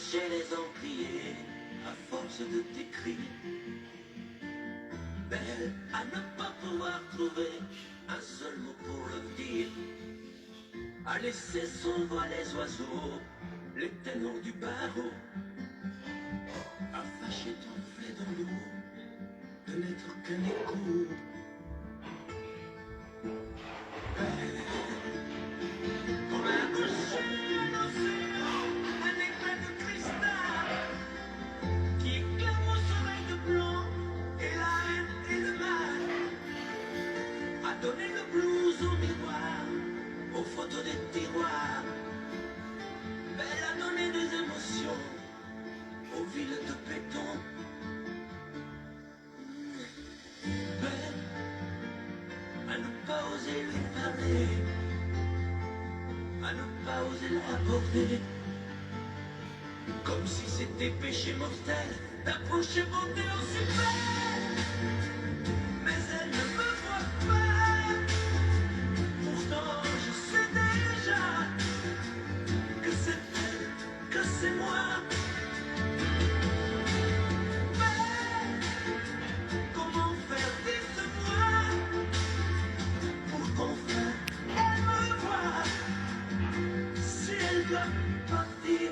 séché les encriers à force de tes cris. Belle à ne pas pouvoir trouver un seul mot pour le dire. À laisser son voix les oiseaux, les ténors du barreau. À fâcher ton flé dans l'eau, de n'être qu'un écho. Comme un boucher, un océan, un éclat de cristal qui éclame au soleil de blanc, et la haine et le mal. A donné le blues au miroir, aux photos des tiroirs. Elle a donné des émotions aux villes de béton. Mais à ne pas oser lui parler, à ne pas oser l'aborder, comme si c'était péché mortel d'approcher beauté aussi belle. Mais elle ne me voit pas, pourtant je sais déjà que c'est elle, que c'est moi. Mais comment faire, dites-moi, pour qu'enfin elle me voie. Si elle doit partir,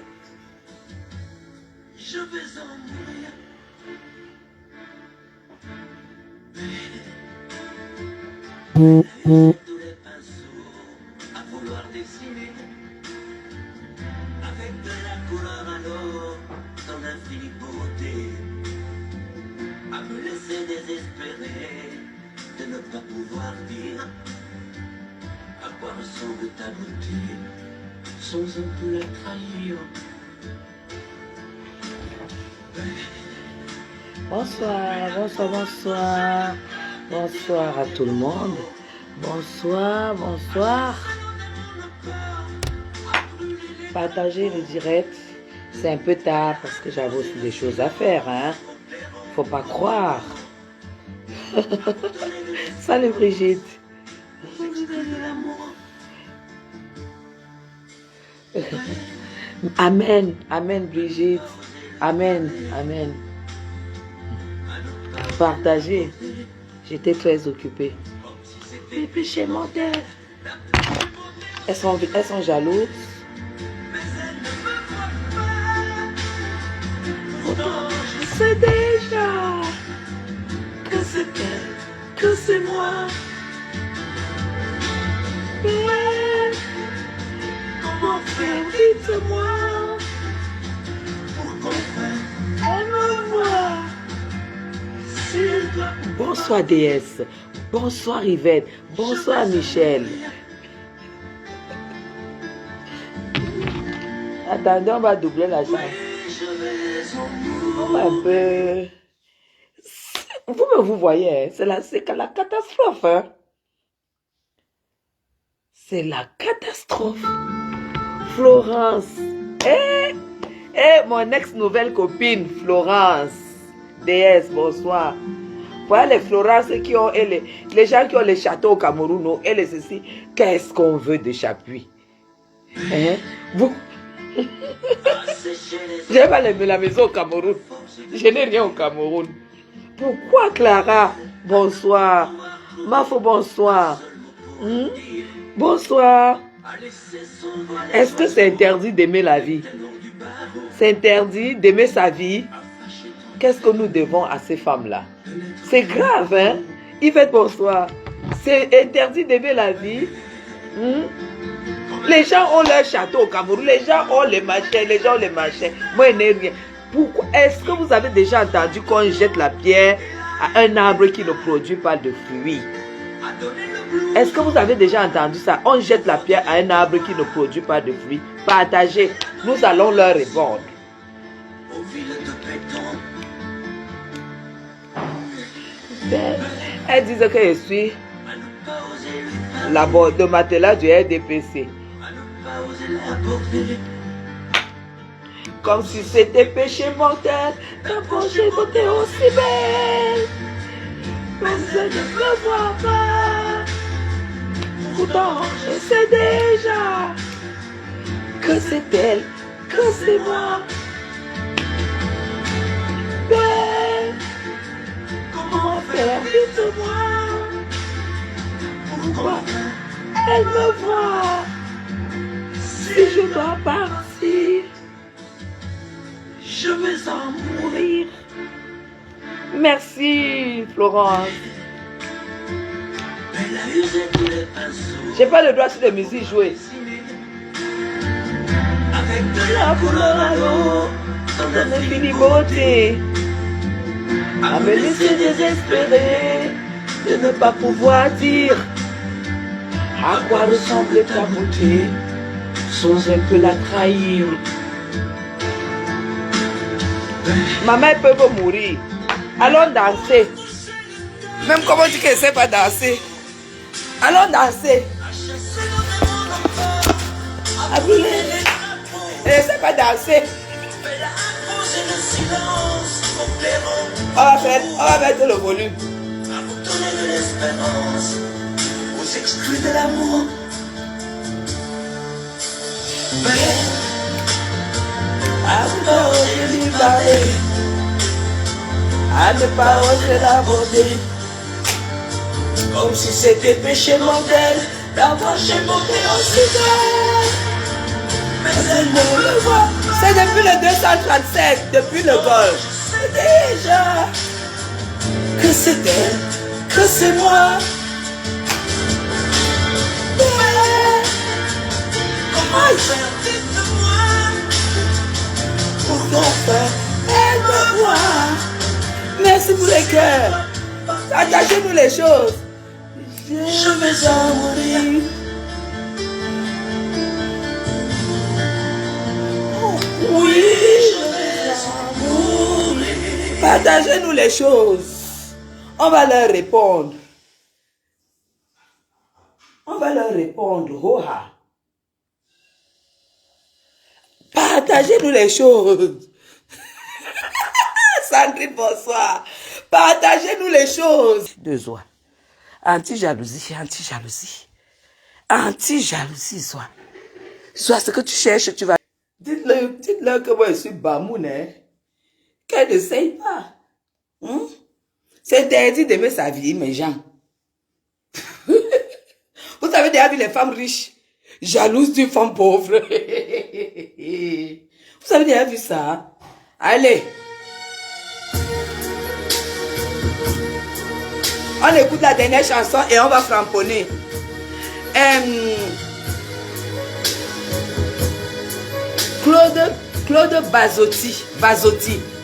je vais en mourir. Mais tous les pinceaux à vouloir dessiner avec de la couleur à l'eau dans l'infinie beauté, à me laisser désespérer de ne pas pouvoir dire à quoi ressemble ta beauté sans un peu la trahir. Bonsoir, bonsoir, bonsoir. Bonsoir à tout le monde. Bonsoir, bonsoir. Partagez le direct. C'est un peu tard parce que j'avais aussi des choses à faire, hein. Faut pas croire. Salut Brigitte. Amen, amen Brigitte. Amen, amen. Partagez. J'étais très occupée. Les péchés mortels. Elles sont jalouses. Pourtant, je sais déjà que c'est elle, que c'est moi. Mais comment faire, dites-moi, pour qu'enfin elle me voie. Si elle doit. Bonsoir déesse, bonsoir Yvette, bonsoir Michel. Attendez, on va doubler la chanson. On va un peu... Vous voyez, hein, c'est la catastrophe. Hein? C'est la catastrophe. Florence. Mon ex-nouvelle copine, Florence. Déesse, bonsoir. Voilà les Florence qui ont, et les gens qui ont les châteaux au Cameroun, et les ceci. Qu'est-ce qu'on veut de Chapuis? Hein? Vous... J'ai pas la maison au Cameroun. Je n'ai rien au Cameroun. Pourquoi Clara? Bonsoir. Mafo, bonsoir. Bonsoir. Est-ce que c'est interdit d'aimer la vie? C'est interdit d'aimer sa vie? Qu'est-ce que nous devons à ces femmes-là? C'est grave, hein? Yvette, bonsoir. C'est interdit d'aimer la vie? Les gens ont leur château au Cameroun, les gens ont les machins, Moi, je n'ai rien. Pourquoi? Est-ce que vous avez déjà entendu qu'on jette la pierre à un arbre qui ne produit pas de fruits? Est-ce que vous avez déjà entendu ça? On jette la pierre à un arbre qui ne produit pas de fruits. Partagez. Nous allons leur répondre. Elle disait que je suis la de matelas du RDPC. Comme si c'était péché mortel d'approcher beauté aussi belle. Comme je ne me vois pas. Pourtant, je sais déjà que c'est elle, que c'est moi. dites-moi. Pourquoi elle me voit si je dois partir? Je vais en mourir. Merci, Florence. Elle a usé tous les pinceaux. J'ai pas le droit sur la musique jouer. Avec de la couleur à l'eau, dans Dans l'infinie beauté, à me laisser désespérer de ne pas pouvoir dire à quoi ressemble ta beauté sans un peu la trahir. Maman peut pas mourir. Allons danser. Même comment tu ne sais pas danser. Allons danser. Elle ne sait pas danser. On va mettre le volume. À vous donner de l'espérance, vous excluez de l'amour. Mais À ne pas oser lui parler, à ne pas oser l'aborder, comme si c'était péché mortel d'avoir chez mon aussi. Mais elle ne le voit. C'est depuis le 237, depuis le golf. C'est déjà que c'est elle, que c'est moi. Mais comment faire, dites-moi. pour qu'enfin elle me voit. Merci pour les cœurs. Attachez-nous les choses. Je vais en mourir. Oui, je vais en mourir. Partagez-nous les choses. On va leur répondre. On va leur répondre. Roha. Partagez-nous les choses. Sandrine, bonsoir. Partagez-nous les choses. Deux joie. Anti-jalousie, anti-jalousie. Anti-jalousie, soit. Soit ce que tu cherches, tu vas. Dites-leur que moi je suis Bamoun, hein. Qu'elle ne sait pas. Hein? C'est interdit d'aimer sa vie, mes gens. Vous avez déjà vu les femmes riches jalouses d'une femme pauvre. Vous avez déjà vu ça? Allez. On écoute la dernière chanson et on va framponner. Claude Bazotti.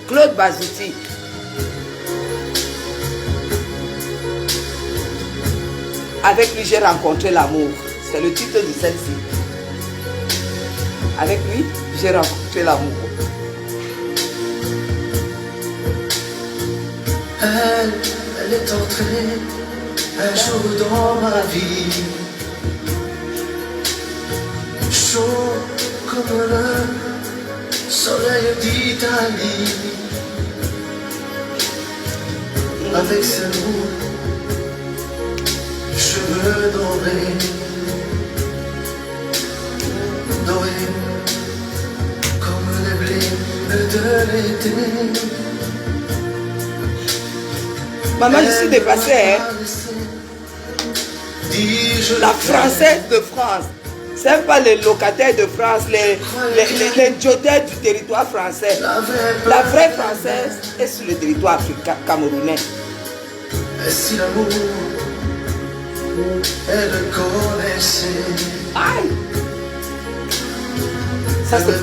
Claude Bazotti. Avec lui, j'ai rencontré l'amour. C'est le titre de celle-ci. Avec lui, j'ai rencontré l'amour. Elle est entrée un jour dans ma vie. Chaud comme le soleil d'Italie. Avec ses roues, cheveux dorés, dorés comme les blés de l'été. Maman, je suis dépassée, hein. La Française de France. Ce n'est pas les locataires de France, les joteurs du territoire français. La vraie Française est sur le territoire camerounais. Et si l'amour, elle connaissait. Aïe! Ça, c'est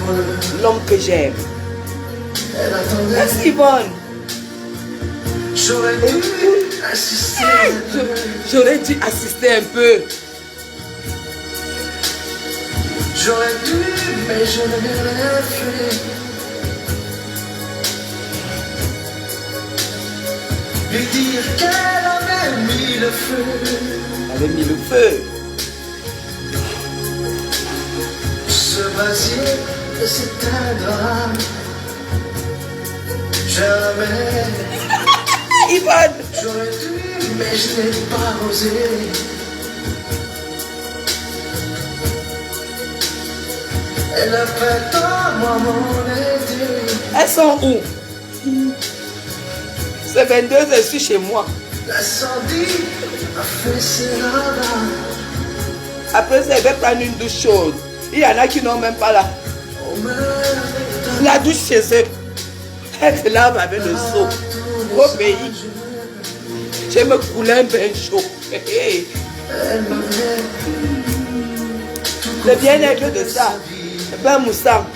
l'homme que j'aime. Elle attendait. Merci, Yvonne. J'aurais dû assister. J'aurais dû assister un peu. J'aurais dû, mais je n'ai rien fait. Lui dire qu'elle avait mis le feu. Elle avait mis le feu. Ce brasier s'éteindra. Jamais. Yvonne. J'aurais dû, mais je n'ai pas osé. Elle a fait à moi mon été. Elles sont où? C'est 22, je suis chez moi. L'incendie a fait ses ravages. Après ça, il va prendre une douche chaude. Il y en a qui n'ont même pas la douche chez eux. Elle se lave avec le seau. Au pays. Je me coulais un bain chaud. Le bien-être de ça. Le bain moussant.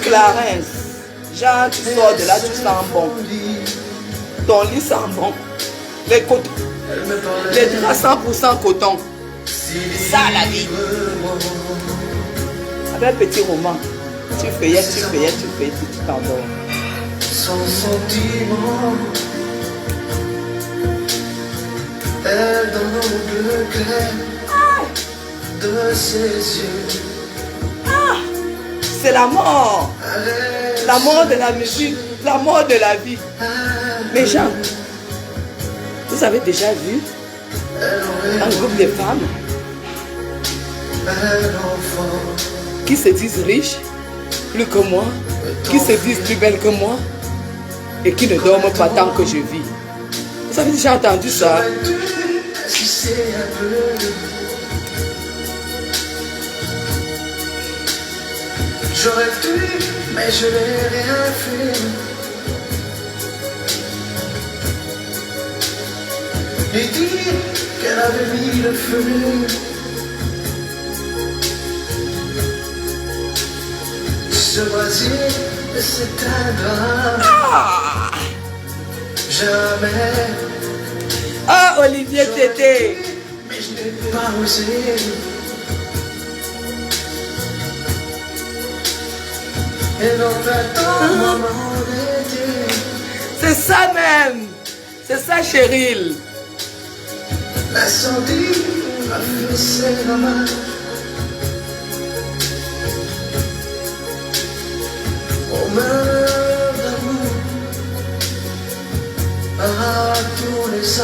Clarence. Genre, tu sors de là, tu sens bon. Ton lit sent bon. Les draps 100% coton. Ça, la vie. Avec un petit roman. Tu feuillettes, tu t'endors. Sans sentiment, elle donne le clair de ses yeux. C'est la mort. La mort de la musique. La mort de la vie. Les gens, vous avez déjà vu un groupe de femmes qui se disent riches, plus que moi, qui se disent plus belles que moi et qui ne dorment pas tant que je vis. Vous avez déjà entendu ça? J'aurais dû, mais je n'ai rien fait. Et dire qu'elle avait mis le feu. Ce brasier s'éteindra. Jamais. Ah, Olivier Tété. Mais je n'ai pas osé. Et dans un moment d'été. C'est ça même. C'est ça, Cheryl. L'incendie a fait ses ravages. On meurt d'amour à tous les âges.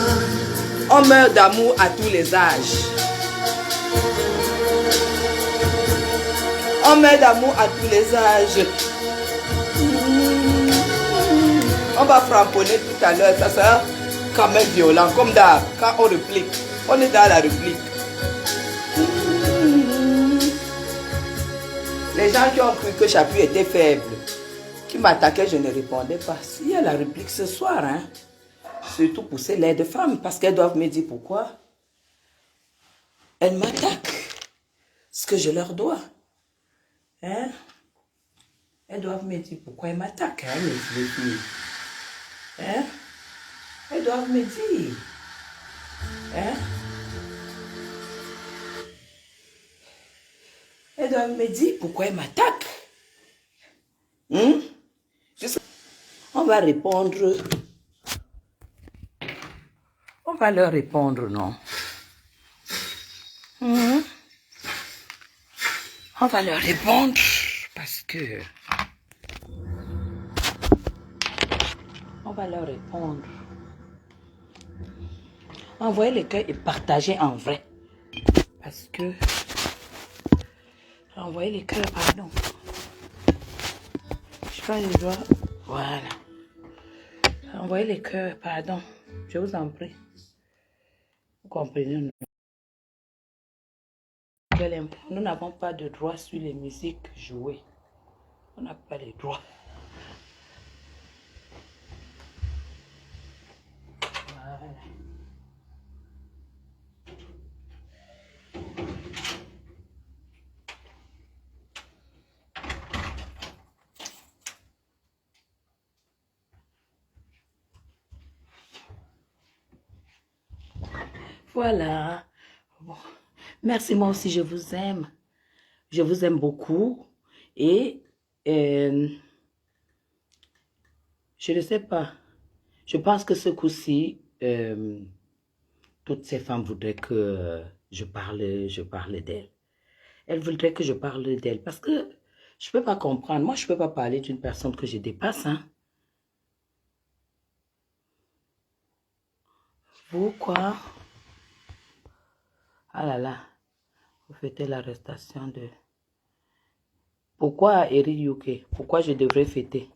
On meurt d'amour à tous les âges. On meurt d'amour à tous les âges. On va framponner tout à l'heure. Ça sera quand même violent. Comme d'hab, quand on réplique. On est dans la réplique. Les gens qui ont cru que Chapuis était faible, qui m'attaquaient, je ne répondais pas. Il y a la réplique ce soir, hein. Surtout pour ces laides femmes, parce qu'elles doivent me dire pourquoi. Elles m'attaquent. Ce que je leur dois. Hein? Elles doivent me dire pourquoi elles m'attaquent, hein, mes filles. Hein? Elles doivent me dire. Hein? Elles doivent me dire pourquoi elles m'attaquent. On va répondre. On va leur répondre, non. On va leur répondre parce que... On va leur répondre. Envoyez les cœurs et partagez en vrai. Parce que... Envoyez les cœurs, pardon. Je pense que je dois... Voilà. Envoyez les cœurs, pardon. Je vous en prie. Vous comprenez, non? Nous n'avons pas de droit sur les musiques jouées. On n'a pas les droits. Voilà. Voilà. Bon. Merci, moi aussi, je vous aime. Je vous aime beaucoup. Et je ne sais pas. Je pense que ce coup-ci, toutes ces femmes voudraient que je parle d'elles. Elles voudraient que je parle d'elles. Parce que je ne peux pas comprendre. Moi, je ne peux pas parler d'une personne que je dépasse. Hein. Vous, quoi? Ah là là. Vous fêtez l'arrestation de... Pourquoi Eri Yuke? Pourquoi je devrais fêter?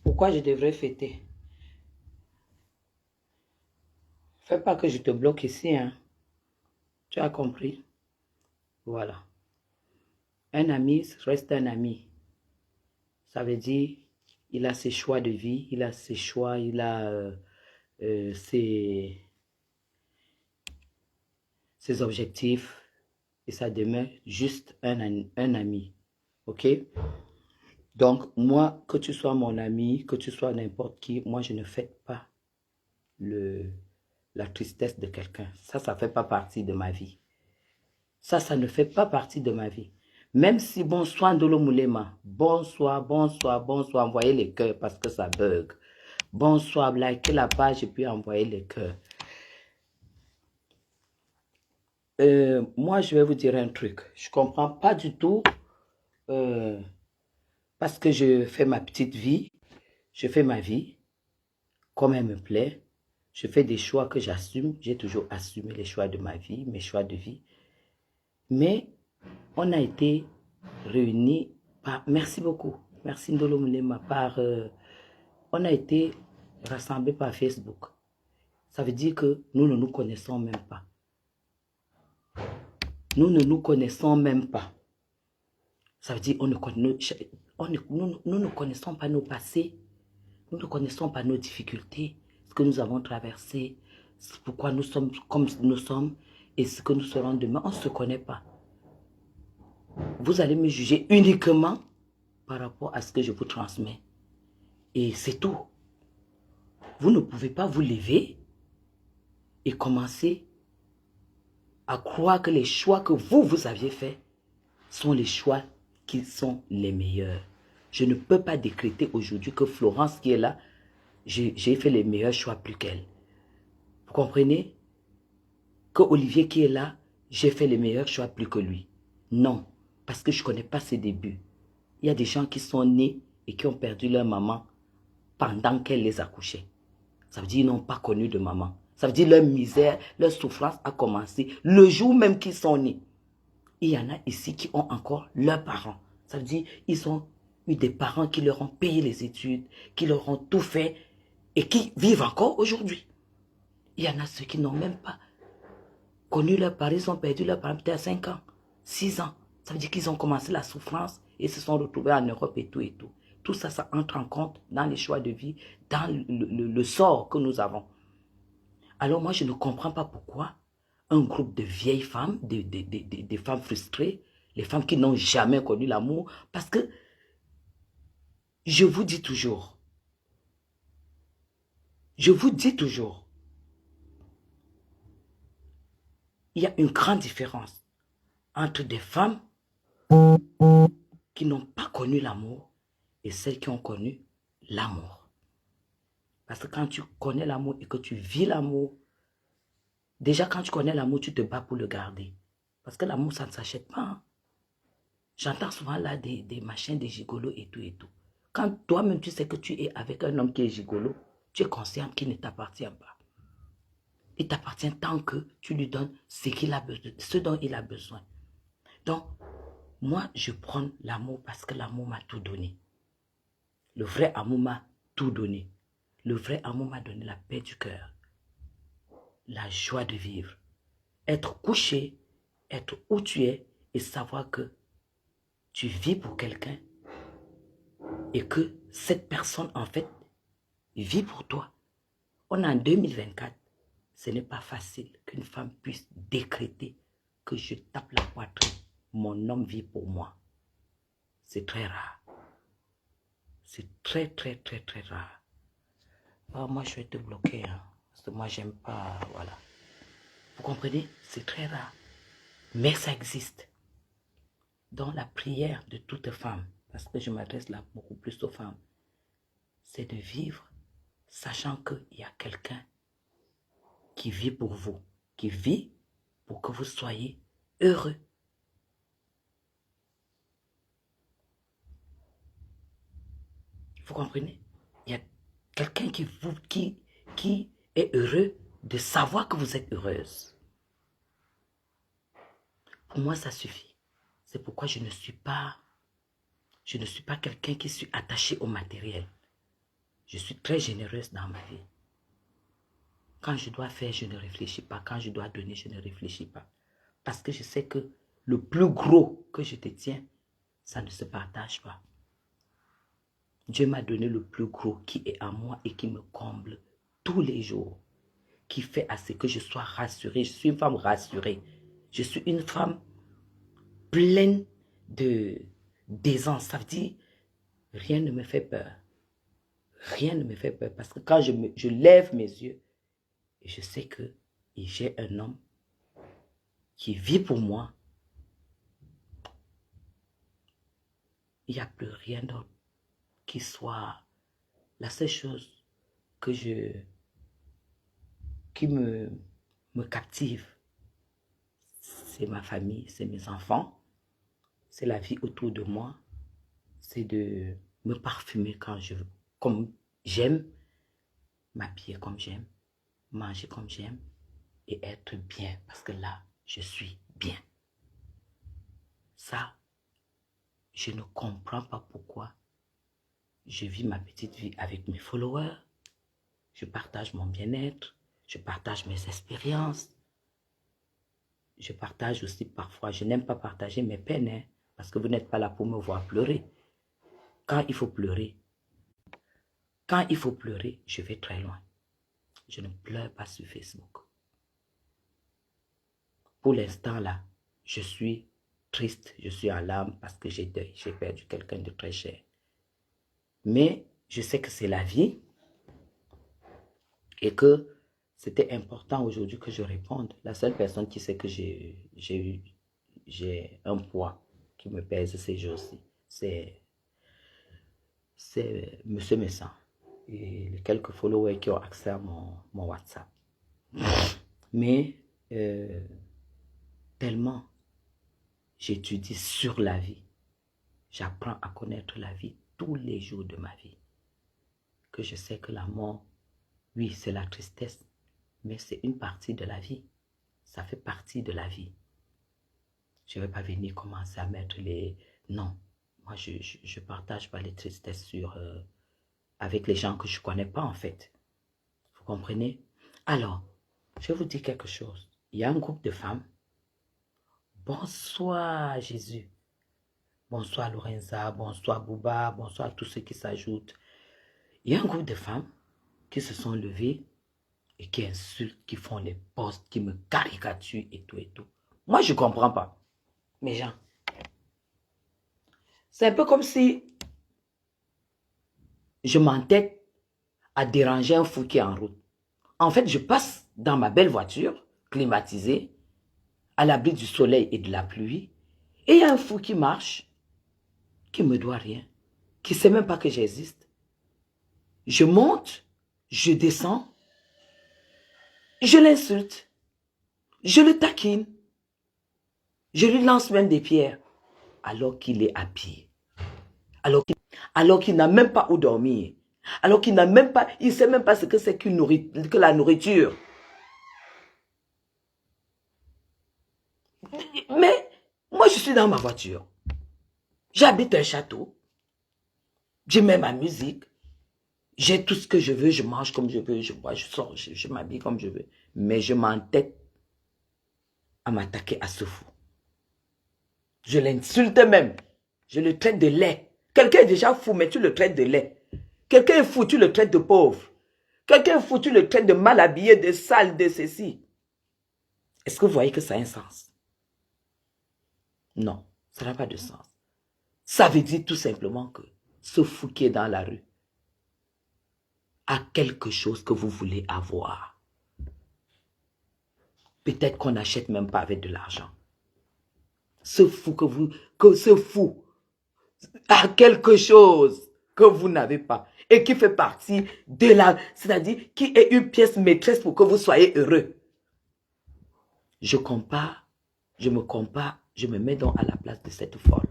Pourquoi Pourquoi je devrais fêter? Fais pas que je te bloque ici, hein. Tu as compris? Voilà. Un ami reste un ami. Ça veut dire, il a ses choix de vie, il a ses choix, il a ses objectifs. Et ça demeure juste un ami. OK? Donc, moi, que tu sois mon ami, que tu sois n'importe qui, moi, je ne fête pas la tristesse de quelqu'un. Ça ne fait pas partie de ma vie. Ça ne fait pas partie de ma vie. Même si bonsoir Ndolo Moulema, bonsoir, bonsoir, bonsoir, envoyez les cœurs parce que ça bug. Bonsoir, likez la page et puis envoyez les cœurs. Moi, je vais vous dire un truc. Je ne comprends pas du tout parce que je fais ma petite vie, je fais ma vie comme elle me plaît. Je fais des choix que j'assume. J'ai toujours assumé les choix de ma vie, mes choix de vie. Mais on a été réunis par... Merci beaucoup. Merci Ndolo Moulema. On a été rassemblés par Facebook. Ça veut dire que nous ne nous connaissons même pas. Nous ne nous connaissons même pas. Ça veut dire nous ne connaissons pas nos passés. Nous ne connaissons pas nos difficultés, ce que nous avons traversé, pourquoi nous sommes comme nous sommes et ce que nous serons demain. On ne se connaît pas. Vous allez me juger uniquement par rapport à ce que je vous transmets. Et c'est tout. Vous ne pouvez pas vous lever et commencer à croire que les choix que vous aviez faits sont les choix qui sont les meilleurs. Je ne peux pas décréter aujourd'hui que Florence qui est là, j'ai fait les meilleurs choix plus qu'elle. Vous comprenez? Que Olivier qui est là, j'ai fait les meilleurs choix plus que lui. Non, parce que je ne connais pas ses débuts. Il y a des gens qui sont nés et qui ont perdu leur maman pendant qu'elle les accouchait. Ça veut dire qu'ils n'ont pas connu de maman. Ça veut dire leur misère, leur souffrance a commencé le jour même qu'ils sont nés. Il y en a ici qui ont encore leurs parents. Ça veut dire qu'ils ont eu des parents qui leur ont payé les études, qui leur ont tout fait et qui vivent encore aujourd'hui. Il y en a ceux qui n'ont même pas connu leurs parents, ils ont perdu leurs parents peut-être à 5 ans, 6 ans. Ça veut dire qu'ils ont commencé la souffrance et se sont retrouvés en Europe et tout et tout. Tout ça, ça entre en compte dans les choix de vie, dans le sort que nous avons. Alors moi, je ne comprends pas pourquoi un groupe de vieilles femmes, des femmes frustrées, les femmes qui n'ont jamais connu l'amour, parce que je vous dis toujours, il y a une grande différence entre des femmes qui n'ont pas connu l'amour et celles qui ont connu l'amour. Parce que quand tu connais l'amour et que tu vis l'amour, déjà quand tu connais l'amour, tu te bats pour le garder. Parce que l'amour, ça ne s'achète pas. Hein? J'entends souvent là des machins, des gigolos et tout et tout. Quand toi-même tu sais que tu es avec un homme qui est gigolo, tu es conscient qu'il ne t'appartient pas. Il t'appartient tant que tu lui donnes ce dont il a besoin. Donc, moi, je prends l'amour parce que l'amour m'a tout donné. Le vrai amour m'a tout donné. Le vrai amour m'a donné la paix du cœur, la joie de vivre. Être couché, être où tu es et savoir que tu vis pour quelqu'un et que cette personne, en fait, vit pour toi. On est en 2024. Ce n'est pas facile qu'une femme puisse décréter que je tape la poitrine. Mon homme vit pour moi. C'est très rare. C'est très, très, très, très rare. Alors moi, je vais te bloquer. Hein, parce que moi, j'aime pas... Voilà. Vous comprenez? C'est très rare. Mais ça existe. Dans la prière de toute femme, parce que je m'adresse là beaucoup plus aux femmes, c'est de vivre sachant qu'il y a quelqu'un qui vit pour vous, qui vit pour que vous soyez heureux. Vous comprenez? Il y a quelqu'un qui est heureux de savoir que vous êtes heureuse. Pour moi, ça suffit. C'est pourquoi je ne suis pas quelqu'un qui suis attaché au matériel. Je suis très généreuse dans ma vie. Quand je dois faire, je ne réfléchis pas. Quand je dois donner, je ne réfléchis pas. Parce que je sais que le plus gros que je te tiens, ça ne se partage pas. Dieu m'a donné le plus gros qui est à moi et qui me comble tous les jours. Qui fait à ce que je sois rassurée. Je suis une femme rassurée. Je suis une femme pleine d'aisance. Ça veut dire, rien ne me fait peur. Rien ne me fait peur. Parce que quand je lève mes yeux, et je sais que j'ai un homme qui vit pour moi, il n'y a plus rien d'autre qui soit la seule chose qui me captive. C'est ma famille, c'est mes enfants, c'est la vie autour de moi, c'est de me parfumer quand je veux, comme j'aime, m'habiller comme j'aime, manger comme j'aime et être bien parce que là, je suis bien. Ça, je ne comprends pas pourquoi je vis ma petite vie avec mes followers, je partage mon bien-être, je partage mes expériences, je partage aussi parfois, je n'aime pas partager mes peines, hein, parce que vous n'êtes pas là pour me voir pleurer. Quand il faut pleurer, je vais très loin. Je ne pleure pas sur Facebook. Pour l'instant là, je suis triste, je suis en larmes parce que j'ai perdu quelqu'un de très cher. Mais je sais que c'est la vie et que c'était important aujourd'hui que je réponde. La seule personne qui sait que j'ai un poids qui me pèse ces jours-ci, c'est Monsieur Messan et les quelques followers qui ont accès à mon WhatsApp. Mais tellement j'étudie sur la vie, j'apprends à connaître la vie tous les jours de ma vie, que je sais que la mort, oui, c'est la tristesse, mais c'est une partie de la vie. Ça fait partie de la vie. Je ne vais pas venir commencer à mettre les... Non, moi, je ne partage pas les tristesses avec les gens que je ne connais pas, en fait. Vous comprenez? Alors, je vais vous dire quelque chose. Il y a un groupe de femmes. Bonsoir, Jésus. Bonsoir, Lorenza. Bonsoir, Bouba. Bonsoir, tous ceux qui s'ajoutent. Il y a un groupe de femmes qui se sont levées et qui insultent, qui font les posts, qui me caricaturent et tout et tout. Moi, je ne comprends pas. Mes gens, c'est un peu comme si je m'entête à déranger un fou qui est en route. En fait, je passe dans ma belle voiture, climatisée, à l'abri du soleil et de la pluie, et il y a un fou qui marche, qui ne me doit rien, qui ne sait même pas que j'existe. Je monte, je descends, je l'insulte, je le taquine, je lui lance même des pierres, alors qu'il est à pied, alors qu'il n'a même pas où dormir, alors qu'il n'a même pas, il ne sait même pas ce que c'est que la nourriture. Mais moi, je suis dans ma voiture. J'habite un château. Je mets ma musique. J'ai tout ce que je veux. Je mange comme je veux. Je bois, je sors, je m'habille comme je veux. Mais je m'entête à m'attaquer à ce fou. Je l'insulte même. Je le traite de laid. Quelqu'un est déjà fou, mais tu le traites de laid. Quelqu'un est fou, tu le traites de pauvre. Quelqu'un est fou, tu le traites de mal habillé, de sale, de ceci. Est-ce que vous voyez que ça a un sens? Non, ça n'a pas de sens. Ça veut dire tout simplement que ce fou qui est dans la rue a quelque chose que vous voulez avoir. Peut-être qu'on n'achète même pas avec de l'argent. Ce fou ce fou a quelque chose que vous n'avez pas et qui fait partie de la, c'est-à-dire qui est une pièce maîtresse pour que vous soyez heureux. Je me compare, je me mets donc à la place de cette folle.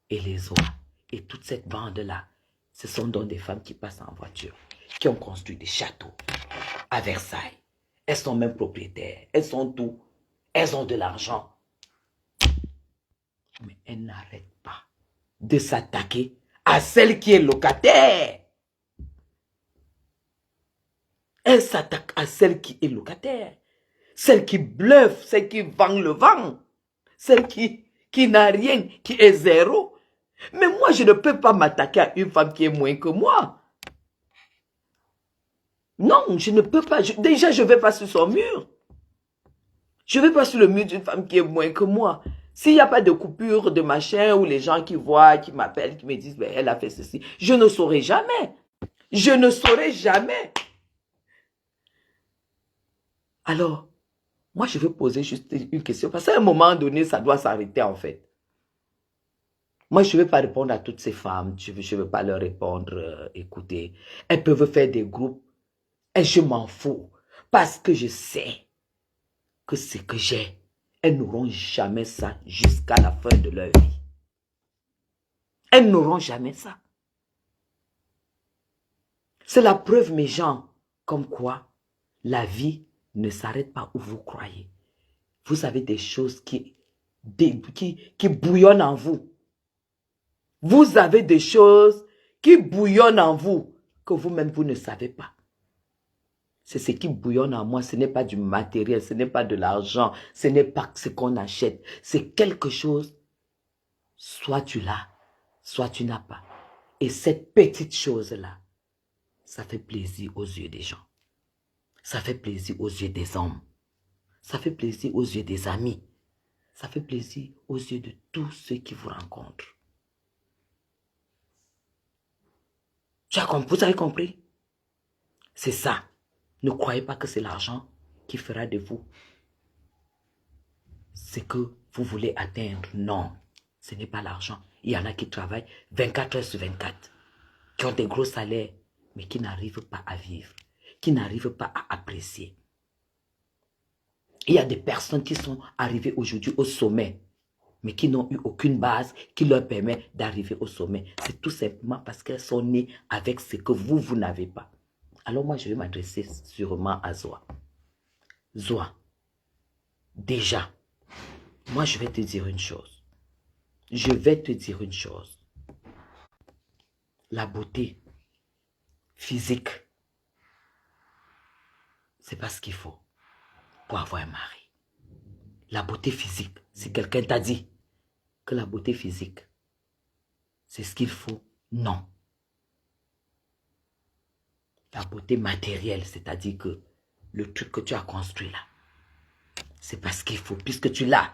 Et les autres, et toute cette bande-là, ce sont donc des femmes qui passent en voiture, qui ont construit des châteaux à Versailles. Elles sont même propriétaires, elles sont tout, elles ont de l'argent. Mais elles n'arrêtent pas de s'attaquer à celle qui est locataire. Elle s'attaque à celle qui est locataire, celle qui bluffe, celle qui vend le vent, celle qui n'a rien, qui est zéro. Mais moi, je ne peux pas m'attaquer à une femme qui est moins que moi. Non, je ne peux pas. Déjà, je ne vais pas sur son mur. Je ne vais pas sur le mur d'une femme qui est moins que moi. S'il n'y a pas de coupure de machin ou les gens qui voient, qui m'appellent, qui me disent, ben, elle a fait ceci, je ne saurai jamais. Je ne saurai jamais. Alors, moi, je vais poser juste une question. Parce qu'à un moment donné, ça doit s'arrêter en fait. Moi, je ne vais pas répondre à toutes ces femmes. Je ne vais pas leur répondre, écoutez, elles peuvent faire des groupes. Et je m'en fous. Parce que je sais que ce que j'ai, elles n'auront jamais ça jusqu'à la fin de leur vie. Elles n'auront jamais ça. C'est la preuve, mes gens, comme quoi la vie ne s'arrête pas où vous croyez. Vous avez des choses qui bouillonnent en vous. Vous avez des choses qui bouillonnent en vous que vous-même, vous ne savez pas. C'est ce qui bouillonne en moi. Ce n'est pas du matériel, ce n'est pas de l'argent, ce n'est pas ce qu'on achète. C'est quelque chose, soit tu l'as, soit tu n'as pas. Et cette petite chose-là, ça fait plaisir aux yeux des gens. Ça fait plaisir aux yeux des hommes. Ça fait plaisir aux yeux des amis. Ça fait plaisir aux yeux de tous ceux qui vous rencontrent. Vous avez compris? C'est ça. Ne croyez pas que c'est l'argent qui fera de vous ce que vous voulez atteindre. Non, ce n'est pas l'argent. Il y en a qui travaillent 24 heures sur 24, qui ont des gros salaires, mais qui n'arrivent pas à vivre, qui n'arrivent pas à apprécier. Il y a des personnes qui sont arrivées aujourd'hui au sommet, mais qui n'ont eu aucune base qui leur permet d'arriver au sommet. C'est tout simplement parce qu'elles sont nées avec ce que vous n'avez pas. Alors moi, je vais m'adresser sûrement à Zoa. Zoa, déjà, moi, je vais te dire une chose. Je vais te dire une chose. La beauté physique, c'est pas ce qu'il faut pour avoir un mari. La beauté physique, si quelqu'un t'a dit que la beauté physique, c'est ce qu'il faut, non. La beauté matérielle, c'est-à-dire que le truc que tu as construit là, c'est pas ce qu'il faut, puisque tu l'as,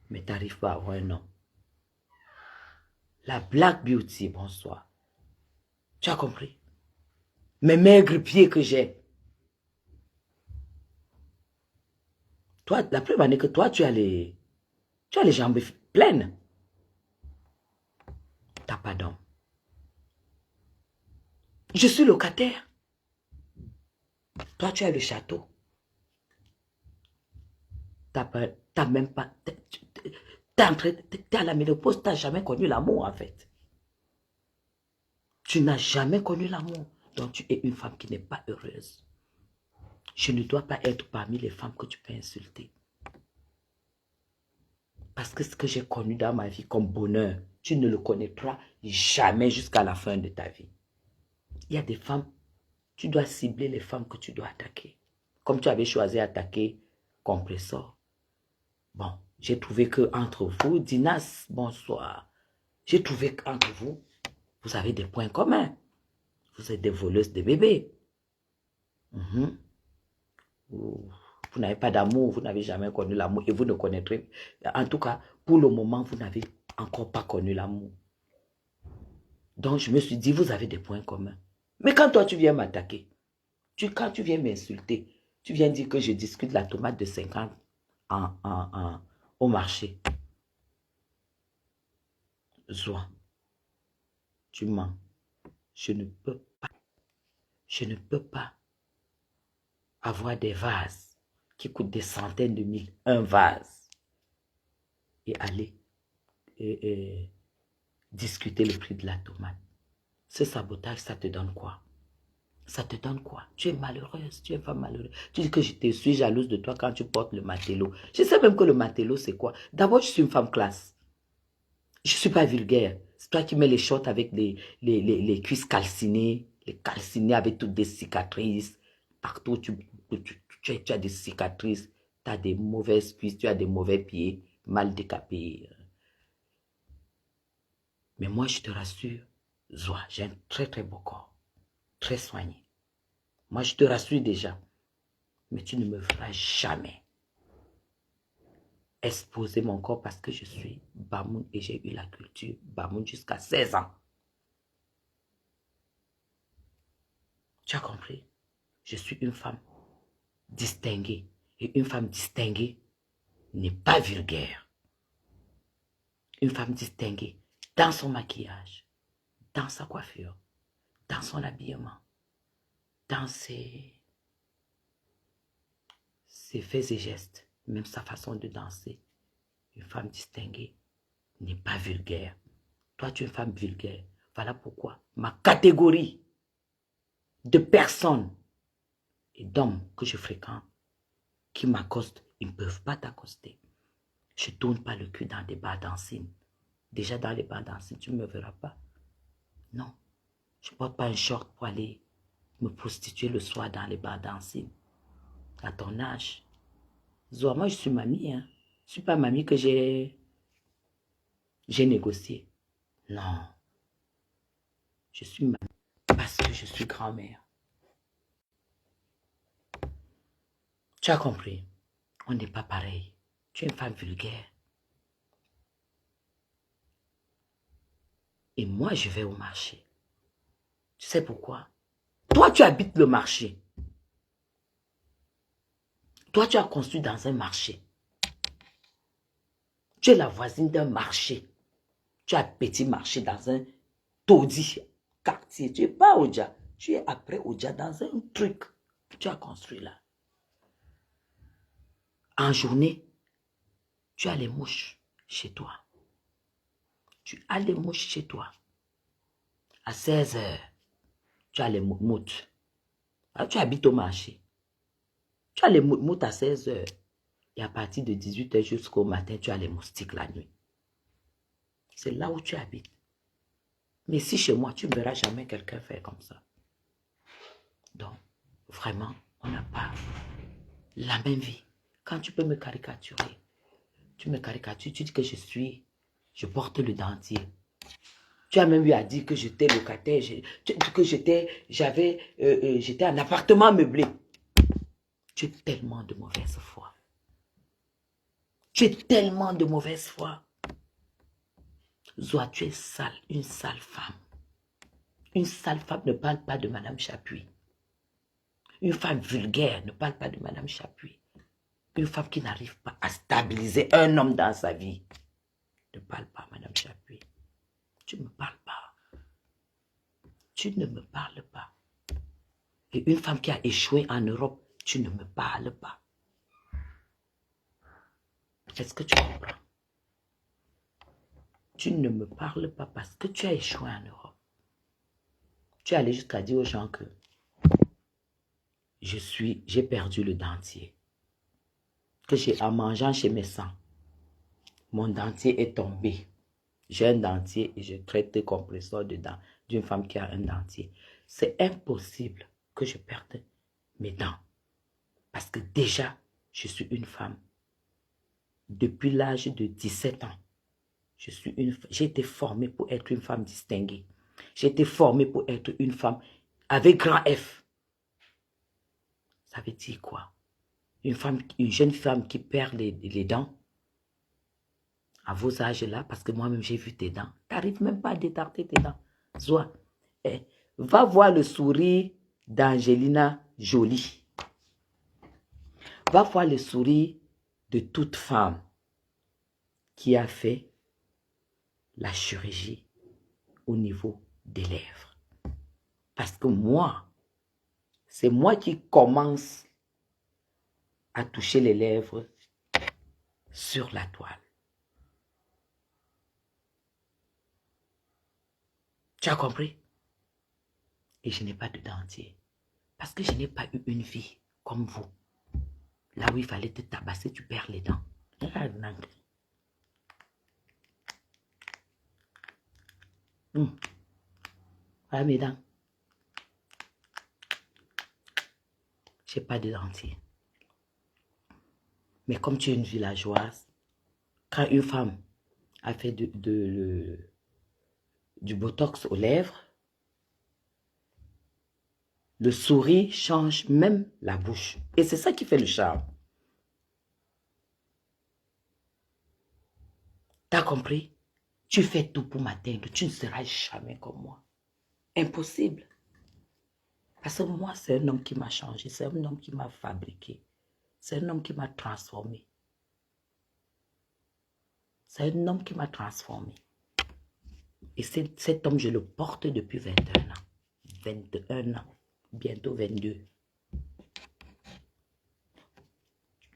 mais tu n'arrives pas à avoir un homme. La black beauty, bonsoir. Tu as compris? Mes maigres pieds que j'ai. Toi, la preuve est que toi, tu as les jambes pleines. Tu n'as pas d'homme. Je suis locataire. Toi, tu as le château. T'as même pas... T'es à la ménopause, tu n'as jamais connu l'amour, en fait. Tu n'as jamais connu l'amour. Donc, tu es une femme qui n'est pas heureuse. Je ne dois pas être parmi les femmes que tu peux insulter. Parce que ce que j'ai connu dans ma vie comme bonheur, tu ne le connaîtras jamais jusqu'à la fin de ta vie. Il y a des femmes, tu dois cibler les femmes que tu dois attaquer. Comme tu avais choisi attaquer Compressor. Bon, j'ai trouvé que entre vous, Dinas, bonsoir. J'ai trouvé qu'entre vous, vous avez des points communs. Vous êtes des voleuses de bébés. Vous n'avez pas d'amour, vous n'avez jamais connu l'amour et vous ne connaîtrez. En tout cas, pour le moment, vous n'avez encore pas connu l'amour. Donc, je me suis dit, vous avez des points communs. Mais quand toi, tu viens m'attaquer, quand tu viens m'insulter, tu viens dire que je discute la tomate de 50 au marché. Zoa, tu mens. Je ne peux pas avoir des vases qui coûtent des centaines de mille, un vase, et aller discuter le prix de la tomate. Ce sabotage, ça te donne quoi? Ça te donne quoi? Tu es malheureuse, tu es pas malheureuse. Tu dis que je te suis jalouse de toi quand tu portes le matelot. Je sais même que le matelot, c'est quoi? D'abord, je suis une femme classe. Je ne suis pas vulgaire. C'est toi qui mets les shorts avec les cuisses calcinées, les calcinées avec toutes des cicatrices. partout, tu as des cicatrices, tu as des mauvaises cuisses, tu as des mauvais pieds, mal décapés. Mais moi, je te rassure, Zoa, j'ai un très très beau corps, très soigné. Moi, je te rassure déjà, mais tu ne me feras jamais exposer mon corps parce que je suis Bamoun et j'ai eu la culture Bamoun jusqu'à 16 ans. Tu as compris? Je suis une femme distinguée. Et une femme distinguée n'est pas vulgaire. Une femme distinguée dans son maquillage, dans sa coiffure, dans son habillement, dans ses faits et gestes, même sa façon de danser. Une femme distinguée n'est pas vulgaire. Toi, tu es une femme vulgaire. Voilà pourquoi ma catégorie de personnes et d'hommes que je fréquente qui m'accostent, ils ne peuvent pas t'accoster. Je ne tourne pas le cul dans des bars dancing. Déjà dans les bars dancing, tu ne me verras pas. Non, je ne porte pas un short pour aller me prostituer le soir dans les bars dancing. À ton âge. Zoa, moi je suis mamie. Hein. Je ne suis pas mamie que j'ai négocié. Non. Je suis mamie parce que je suis grand-mère. Tu as compris? On n'est pas pareil. Tu es une femme vulgaire. Et moi, je vais au marché. Tu sais pourquoi? Toi, tu habites le marché. Toi, tu as construit dans un marché. Tu es la voisine d'un marché. Tu as un petit marché dans un taudis quartier. Tu n'es pas Oja. Tu es après Oja dans un truc que tu as construit là. En journée, tu as les mouches chez toi. Tu as les mouches chez toi. À 16 h, tu as les moutes. Alors, tu habites au marché. Tu as les moutes à 16 h. Et à partir de 18 h jusqu'au matin, tu as les moustiques la nuit. C'est là où tu habites. Mais si chez moi, tu ne verras jamais quelqu'un faire comme ça. Donc, vraiment, on n'a pas la même vie. Quand tu peux me caricaturer, tu me caricatures, tu dis que je porte le dentier. Tu as même eu à dire que j'étais locataire, que j'étais un appartement meublé. Tu es tellement de mauvaise foi. Tu es tellement de mauvaise foi. Zoa, tu es sale, une sale femme. Une sale femme ne parle pas de Madame Chapuis. Une femme vulgaire ne parle pas de Madame Chapuis. Une femme qui n'arrive pas à stabiliser un homme dans sa vie ne parle pas, Madame Chapuis. Tu ne me parles pas. Tu ne me parles pas. Et une femme qui a échoué en Europe, tu ne me parles pas. Est-ce que tu comprends? Tu ne me parles pas parce que tu as échoué en Europe. Tu es allé jusqu'à dire aux gens que j'ai perdu le dentier. Que en mangeant chez mes sangs, mon dentier est tombé. J'ai un dentier et je traite de compresseur dedans d'une femme qui a un dentier. C'est impossible que je perde mes dents. Parce que déjà, je suis une femme. Depuis l'âge de 17 ans, j'ai été formée pour être une femme distinguée. J'ai été formée pour être une femme avec grand F. Ça veut dire quoi? Une jeune femme qui perd les dents à vos âges-là, parce que moi-même j'ai vu tes dents. Tu n'arrives même pas à détarter tes dents. Zoa, va voir le sourire d'Angelina Jolie. Va voir le sourire de toute femme qui a fait la chirurgie au niveau des lèvres. Parce que moi, c'est moi qui commence à toucher les lèvres sur la toile. Tu as compris? Et je n'ai pas de dentier. Parce que je n'ai pas eu une vie comme vous. Là où il fallait te tabasser, tu perds les dents. Voilà mes dents. Je n'ai pas de dentier. Mais comme tu es une villageoise, quand une femme a fait du botox aux lèvres, le sourire change même la bouche. Et c'est ça qui fait le charme. T'as compris? Tu fais tout pour m'atteindre. Tu ne seras jamais comme moi. Impossible. Parce que moi, c'est un homme qui m'a changé. C'est un homme qui m'a fabriqué. C'est un homme qui m'a transformé. C'est un homme qui m'a transformé. Et cet homme, je le porte depuis 21 ans. 21 ans. Bientôt 22.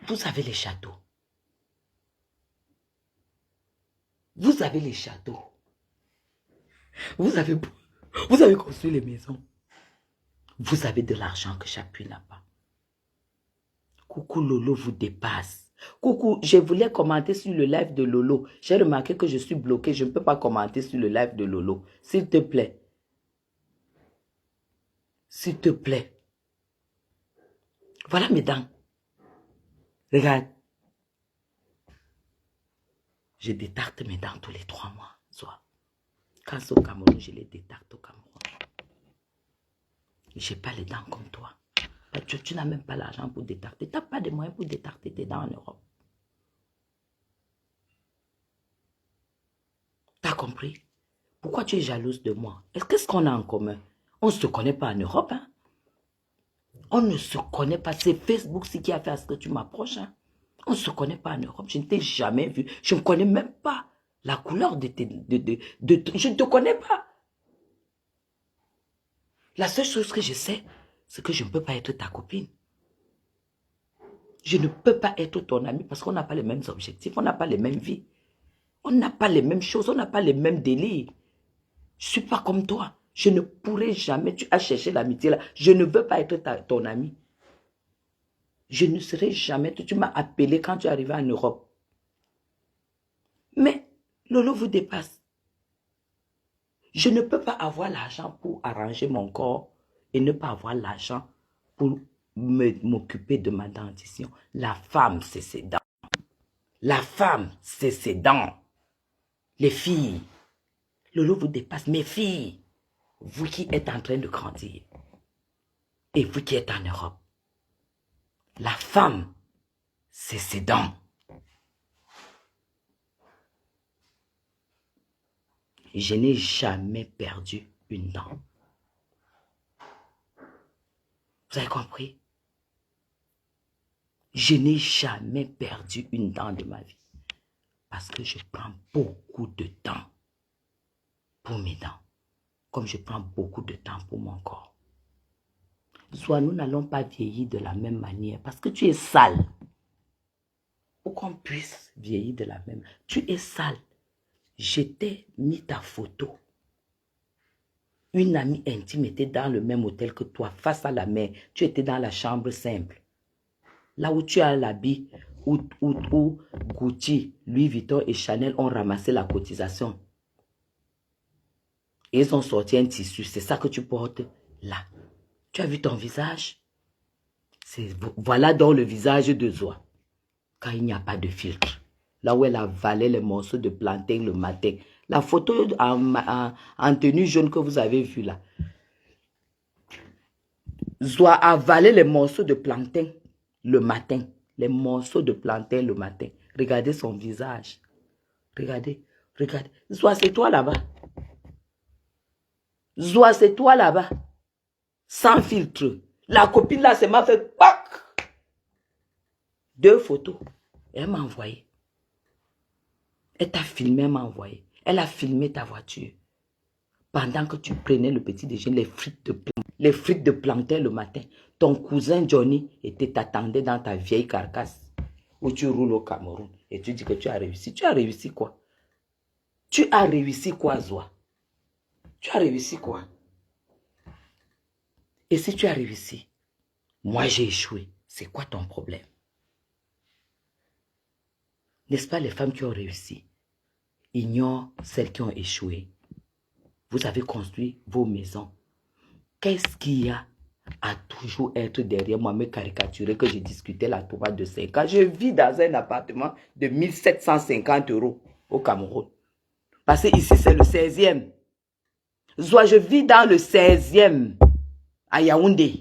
Vous avez les châteaux. Vous avez les châteaux. Vous avez construit les maisons. Vous avez de l'argent que chacun n'a pas. Coucou Lolo vous dépasse. Coucou, je voulais commenter sur le live de Lolo. J'ai remarqué que je suis bloqué. Je ne peux pas commenter sur le live de Lolo. S'il te plaît. S'il te plaît. Voilà mes dents. Regarde. Je détarte mes dents tous les 3 mois. Soit. Quand c'est au Cameroun, je les détarte au Cameroun. Je n'ai pas les dents comme toi. Tu n'as même pas l'argent pour détarter. Tu n'as pas de moyens pour détarter tes dents en Europe. Tu as compris? Pourquoi tu es jalouse de moi? Qu'est-ce qu'on a en commun? On ne se connaît pas en Europe. Hein? On ne se connaît pas. C'est Facebook qui a fait à ce que tu m'approches. Hein? On ne se connaît pas en Europe. Je ne t'ai jamais vu. Je ne connais même pas la couleur de tes... je ne te connais pas. La seule chose que je sais, c'est que je ne peux pas être ta copine. Je ne peux pas être ton ami parce qu'on n'a pas les mêmes objectifs, on n'a pas les mêmes vies. On n'a pas les mêmes choses, on n'a pas les mêmes délires. Je ne suis pas comme toi. Je ne pourrai jamais, tu as cherché l'amitié là. Je ne veux pas être ton ami. Je ne serai jamais, tu m'as appelé quand tu es arrivé en Europe. Mais Lolo vous dépasse. Je ne peux pas avoir l'argent pour arranger mon corps et ne pas avoir l'argent pour m'occuper de ma dentition. La femme, c'est ses dents. La femme, c'est ses dents. Les filles, Lolo vous dépasse. Mes filles, vous qui êtes en train de grandir et vous qui êtes en Europe, la femme, c'est ses dents. Je n'ai jamais perdu une dent. Vous avez compris? Je n'ai jamais perdu une dent de ma vie. Parce que je prends beaucoup de temps pour mes dents. Comme je prends beaucoup de temps pour mon corps. Soit nous n'allons pas vieillir de la même manière. Parce que tu es sale. Pour qu'on puisse vieillir de la même manière. Tu es sale. Je t'ai mis ta photo. Une amie intime était dans le même hôtel que toi, face à la mer. Tu étais dans la chambre simple. Là où tu as l'habit, où Gucci, Louis Vuitton et Chanel ont ramassé la cotisation. Et ils ont sorti un tissu. C'est ça que tu portes là. Tu as vu ton visage? Voilà donc le visage de Zoa. Quand il n'y a pas de filtre. Là où elle avalait les morceaux de plantain le matin. La photo en tenue jaune que vous avez vue là. Zoa avalait les morceaux de plantain le matin. Les morceaux de plantain le matin. Regardez son visage. Regardez. Regardez. Zoa, c'est toi là-bas. Zoa, c'est toi là-bas. Sans filtre. La copine là, c'est m'a fait pac. 2 photos. Elle m'a envoyé. Elle t'a filmé, elle m'a envoyé. Elle a filmé ta voiture. Pendant que tu prenais le petit déjeuner, les frites de plantain le matin. Ton cousin Johnny t'attendait dans ta vieille carcasse où tu roules au Cameroun. Et tu dis que tu as réussi. Tu as réussi quoi? Tu as réussi quoi, Zoa? Tu as réussi quoi? Et si tu as réussi, moi j'ai échoué. C'est quoi ton problème? N'est-ce pas les femmes qui ont réussi ignorent celles qui ont échoué? Vous avez construit vos maisons. Qu'est-ce qu'il y a à toujours être derrière moi, me caricaturer que je discutais la Torah de 5 ans. Je vis dans un appartement de 1750 € au Cameroun. Parce que ici, c'est le 16e. Soit je vis dans le 16e, à Yaoundé.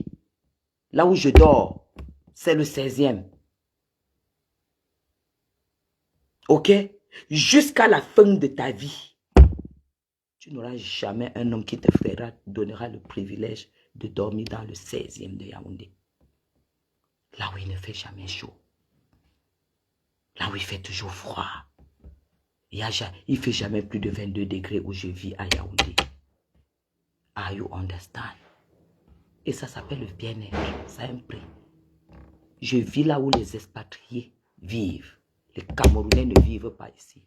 Là où je dors, c'est le 16e. Ok? Jusqu'à la fin de ta vie, tu n'auras jamais un homme qui te donnera le privilège de dormir dans le 16e de Yaoundé. Là où il ne fait jamais chaud. Là où il fait toujours froid. Il ne fait jamais plus de 22 degrés où je vis à Yaoundé. Are you understand? Et ça s'appelle le bien-être. Ça a un prix. Je vis là où les expatriés vivent. Les Camerounais ne vivent pas ici.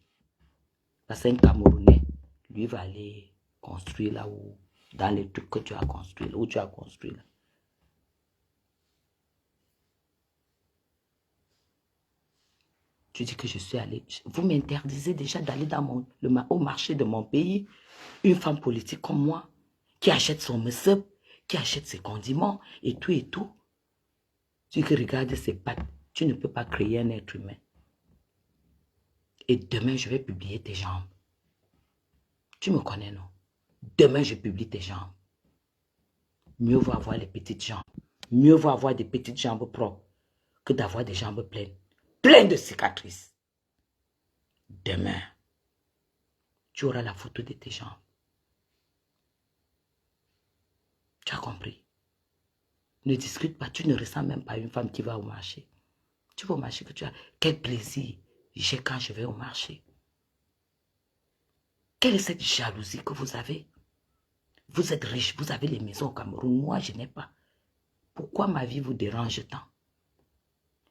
Parce qu'un Camerounais, lui, va aller construire là où, dans les trucs que tu as construit, là où tu as construit. Là. Tu dis que je suis allé. Vous m'interdisez déjà d'aller dans au marché de mon pays. Une femme politique comme moi, qui achète son messep, qui achète ses condiments et tout et tout. Tu dis que regarde ses pattes. Tu ne peux pas créer un être humain. Et demain, je vais publier tes jambes. Tu me connais, non? Demain, je publie tes jambes. Mieux vaut avoir les petites jambes. Mieux vaut avoir des petites jambes propres que d'avoir des jambes pleines. Pleines de cicatrices. Demain, tu auras la photo de tes jambes. Tu as compris? Ne discute pas. Tu ne ressens même pas une femme qui va au marché. Tu vas au marché que tu as. Quel plaisir j'ai quand je vais au marché. Quelle est cette jalousie que vous avez? Vous êtes riche, vous avez les maisons au Cameroun. Moi, je n'ai pas. Pourquoi ma vie vous dérange tant?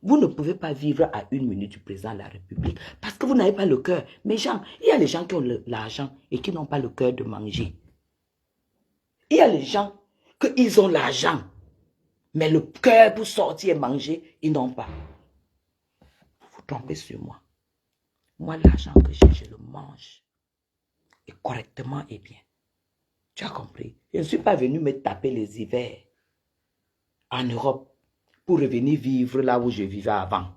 Vous ne pouvez pas vivre à 1 minute du président de la République parce que vous n'avez pas le cœur. Mais gens, il y a les gens qui ont l'argent et qui n'ont pas le cœur de manger. Il y a les gens qu'ils ont l'argent, mais le cœur pour sortir et manger, ils n'ont pas. Vous tombez sur moi. Moi, l'argent que j'ai, je le mange. Et correctement et bien. Tu as compris? Je ne suis pas venu me taper les hivers en Europe pour revenir vivre là où je vivais avant.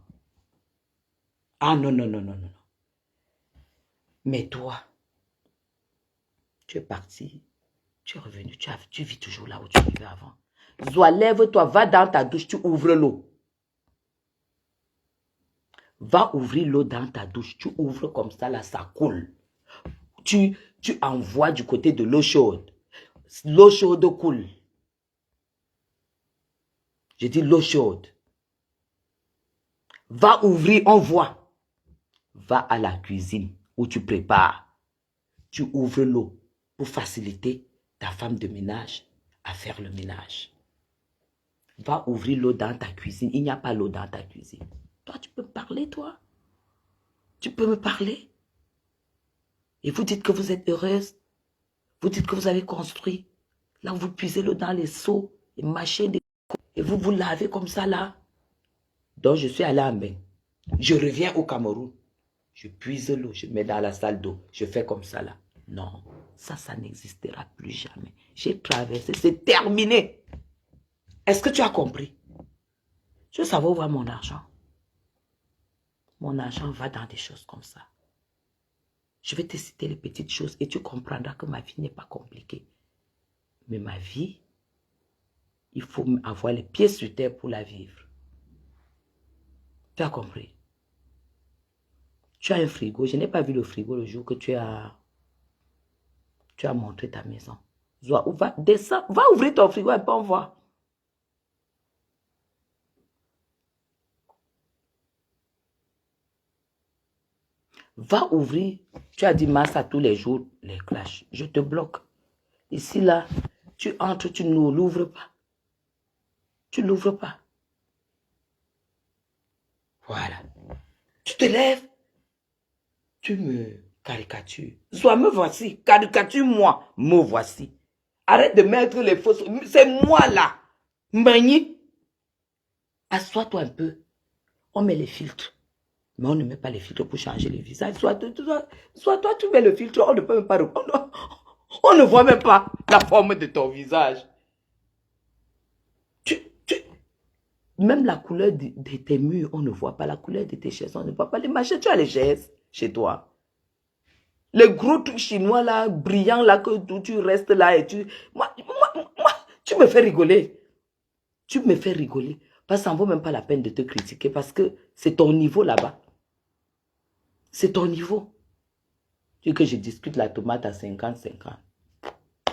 Ah non, non, non, non, non. Mais toi, tu es parti, tu es revenu, tu vis toujours là où tu vivais avant. Zoa, lève-toi, va dans ta douche, tu ouvres l'eau. Va ouvrir l'eau dans ta douche, tu ouvres comme ça, là, ça coule. Tu envoies du côté de l'eau chaude. L'eau chaude coule. Je dis l'eau chaude. Va ouvrir, on voit. Va à la cuisine où tu prépares. Tu ouvres l'eau pour faciliter ta femme de ménage à faire le ménage. Va ouvrir l'eau dans ta cuisine. Il n'y a pas l'eau dans ta cuisine. Toi, tu peux me parler, toi? Tu peux me parler? Et vous dites que vous êtes heureuse. Vous dites que vous avez construit. Là, vous puisez l'eau dans les seaux et mâchez des coups. Et vous vous lavez comme ça, là. Donc, je suis allé à Mbeng. Je reviens au Cameroun. Je puise l'eau, je mets dans la salle d'eau. Je fais comme ça, là. Non, ça n'existera plus jamais. J'ai traversé, c'est terminé. Est-ce que tu as compris? Je veux savoir où va mon argent. Mon argent va dans des choses comme ça. Je vais te citer les petites choses et tu comprendras que ma vie n'est pas compliquée. Mais ma vie, il faut avoir les pieds sur terre pour la vivre. Tu as compris? Tu as un frigo. Je n'ai pas vu le frigo le jour que tu as montré ta maison. Va, descends, va ouvrir ton frigo et on voit. Va ouvrir. Tu as dit Massa tous les jours, les clashs. Je te bloque. Ici, là, tu entres, tu ne l'ouvres pas. Tu ne l'ouvres pas. Voilà. Tu te lèves. Tu me caricatures. Soit me voici. Caricature-moi. Me voici. Arrête de mettre les fausses. C'est moi là. Mani. Assois-toi un peu. On met les filtres. Mais on ne met pas les filtres pour changer le visage. Soit toi, tu mets le filtre. On ne peut même pas. On ne voit même pas la forme de ton visage. Même la couleur de tes murs, on ne voit pas. La couleur de tes chaises, on ne voit pas. Les machins, tu as les chaises chez toi. Les gros trucs chinois là, brillants là, que tu restes là et tu... Moi, tu me fais rigoler. Tu me fais rigoler. Parce que ça ne vaut même pas la peine de te critiquer parce que c'est ton niveau là-bas. C'est ton niveau. Tu dis que je discute la tomate à 50-50.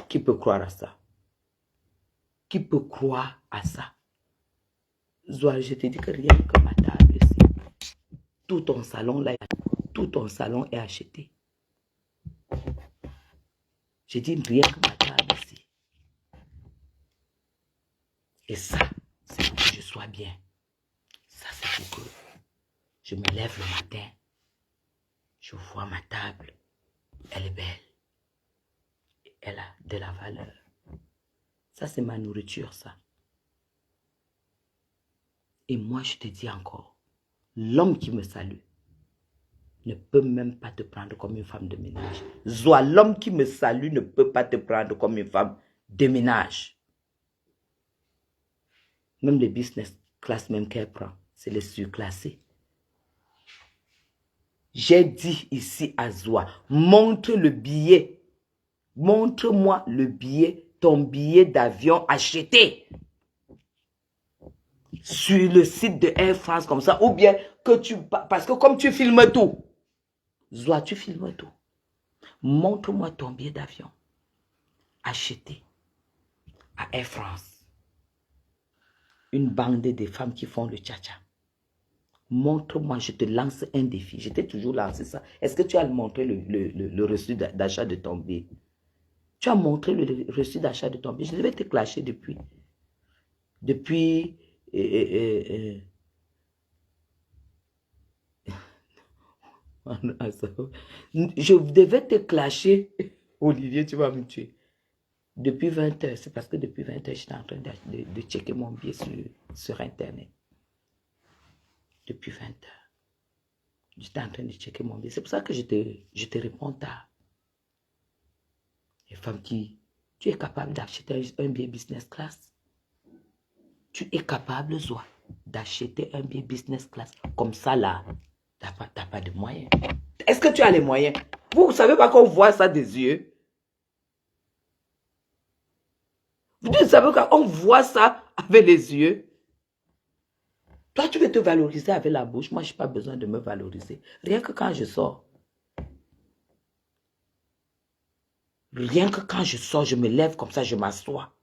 Qui peut croire à ça? Qui peut croire à ça? Zoa, je te dis que rien que ma table ici, tout ton salon là, tout ton salon est acheté. Je dis rien que ma table ici. Et ça, c'est pour que je sois bien. Ça, c'est pour que je me lève le matin. Je vois ma table. Elle est belle. Elle a de la valeur. Ça, c'est ma nourriture, ça. Et moi, je te dis encore, l'homme qui me salue ne peut même pas te prendre comme une femme de ménage. Zoa, l'homme qui me salue ne peut pas te prendre comme une femme de ménage. Même les business class même qu'elle prend, c'est les surclassés. J'ai dit ici à Zoa, montre le billet. Montre-moi le billet, ton billet d'avion acheté sur le site de Air France comme ça, ou bien que tu... Parce que comme tu filmes tout, Zoa, tu filmes tout. Montre-moi ton billet d'avion acheté à Air France. Une bande de femmes qui font le tcha-tcha. Montre-moi, je te lance un défi. Je t'ai toujours lancé ça. Est-ce que tu as montré le reçu d'achat de ton billet? Tu as montré le reçu d'achat de ton billet. Je devais te clasher depuis. Je devais te clasher. Olivier, tu vas me tuer. Depuis 20 heures. C'est parce que depuis 20 heures, j'étais en train de checker mon billet sur Internet. Depuis 20 heures. J'étais en train de checker mon billet. C'est pour ça que je te réponds tard. Les femmes qui... Tu es capable d'acheter un billet business class. Tu es capable, Zoa, d'acheter un billet business class. Comme ça, là, t'as pas de moyens. Est-ce que tu as les moyens? Vous ne savez pas qu'on voit ça des yeux? Vous ne savez qu'on voit ça avec les yeux? Toi, tu veux te valoriser avec la bouche. Moi, je n'ai pas besoin de me valoriser. Rien que quand je sors. Rien que quand je sors, je me lève comme ça, je m'assois.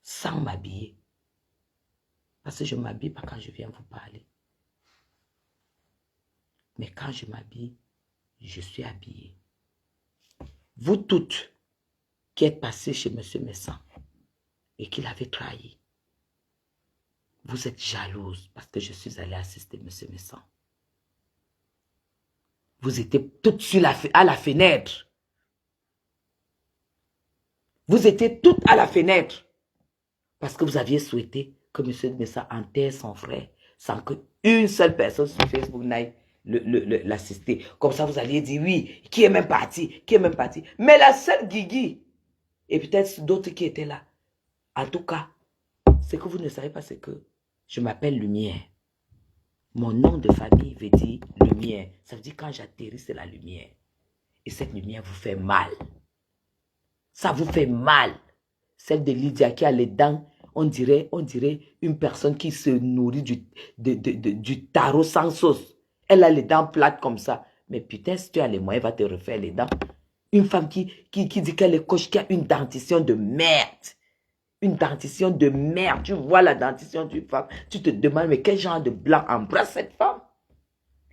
Sans m'habiller. Parce que je ne m'habille pas quand je viens vous parler. Mais quand je m'habille, je suis habillée. Vous toutes qui êtes passées chez M. Messan et qui l'avez trahi, vous êtes jalouses parce que je suis allée assister M. Messan. Vous étiez toutes à la fenêtre. Vous étiez toutes à la fenêtre parce que vous aviez souhaité que M. Messan enterre son frère sans qu'une seule personne sur Facebook n'aille l'assister. Comme ça, vous alliez dire oui, qui est même parti, qui est même parti. Mais la seule Guigui, et peut-être d'autres qui étaient là, en tout cas, ce que vous ne savez pas, c'est que je m'appelle Lumière. Mon nom de famille veut dire lumière. Ça veut dire quand j'atterris, c'est la lumière. Et cette lumière vous fait mal. Ça vous fait mal. Celle de Lydia qui a les dents, on dirait une personne qui se nourrit du tarot sans sauce. Elle a les dents plates comme ça. Mais putain, si tu as les moyens, va te refaire les dents. Une femme qui dit qu'elle est coach, qui a une dentition de merde. Une dentition de merde. Tu vois la dentition d'une femme. Tu te demandes, mais quel genre de blanc embrasse cette femme?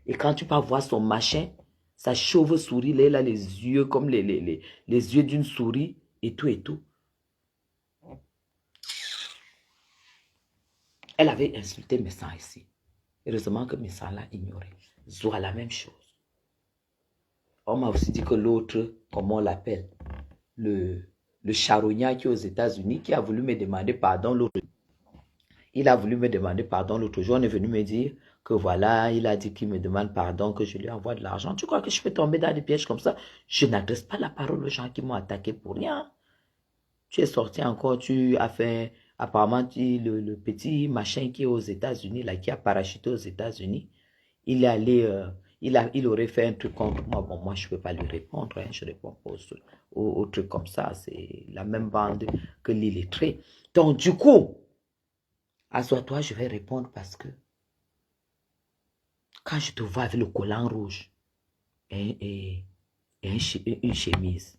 Et quand tu vas voir son machin, sa chauve-souris, là, elle a les yeux comme les yeux d'une souris et tout et tout. Elle avait insulté Messan ici. Heureusement que Messan l'a ignoré. Zoa la même chose. On m'a aussi dit que l'autre, comment on l'appelle, le charognard qui est aux États-Unis, qui a voulu me demander pardon l'autre. Il a voulu me demander pardon l'autre jour. On est venu me dire que voilà, il a dit qu'il me demande pardon, que je lui envoie de l'argent. Tu crois que je peux tomber dans des pièges comme ça? Je n'adresse pas la parole aux gens qui m'ont attaqué pour rien. Tu es sorti encore, tu as fait Apparemment, le petit machin qui est aux États-Unis, là, qui a parachuté aux États-Unis, il est allé, il aurait fait un truc contre moi. Bon, moi, je ne peux pas lui répondre, hein, je réponds pas aux trucs comme ça. C'est la même bande que l'illettré. Donc, du coup, assois-toi, je vais répondre parce que quand je te vois avec le collant rouge et une chemise,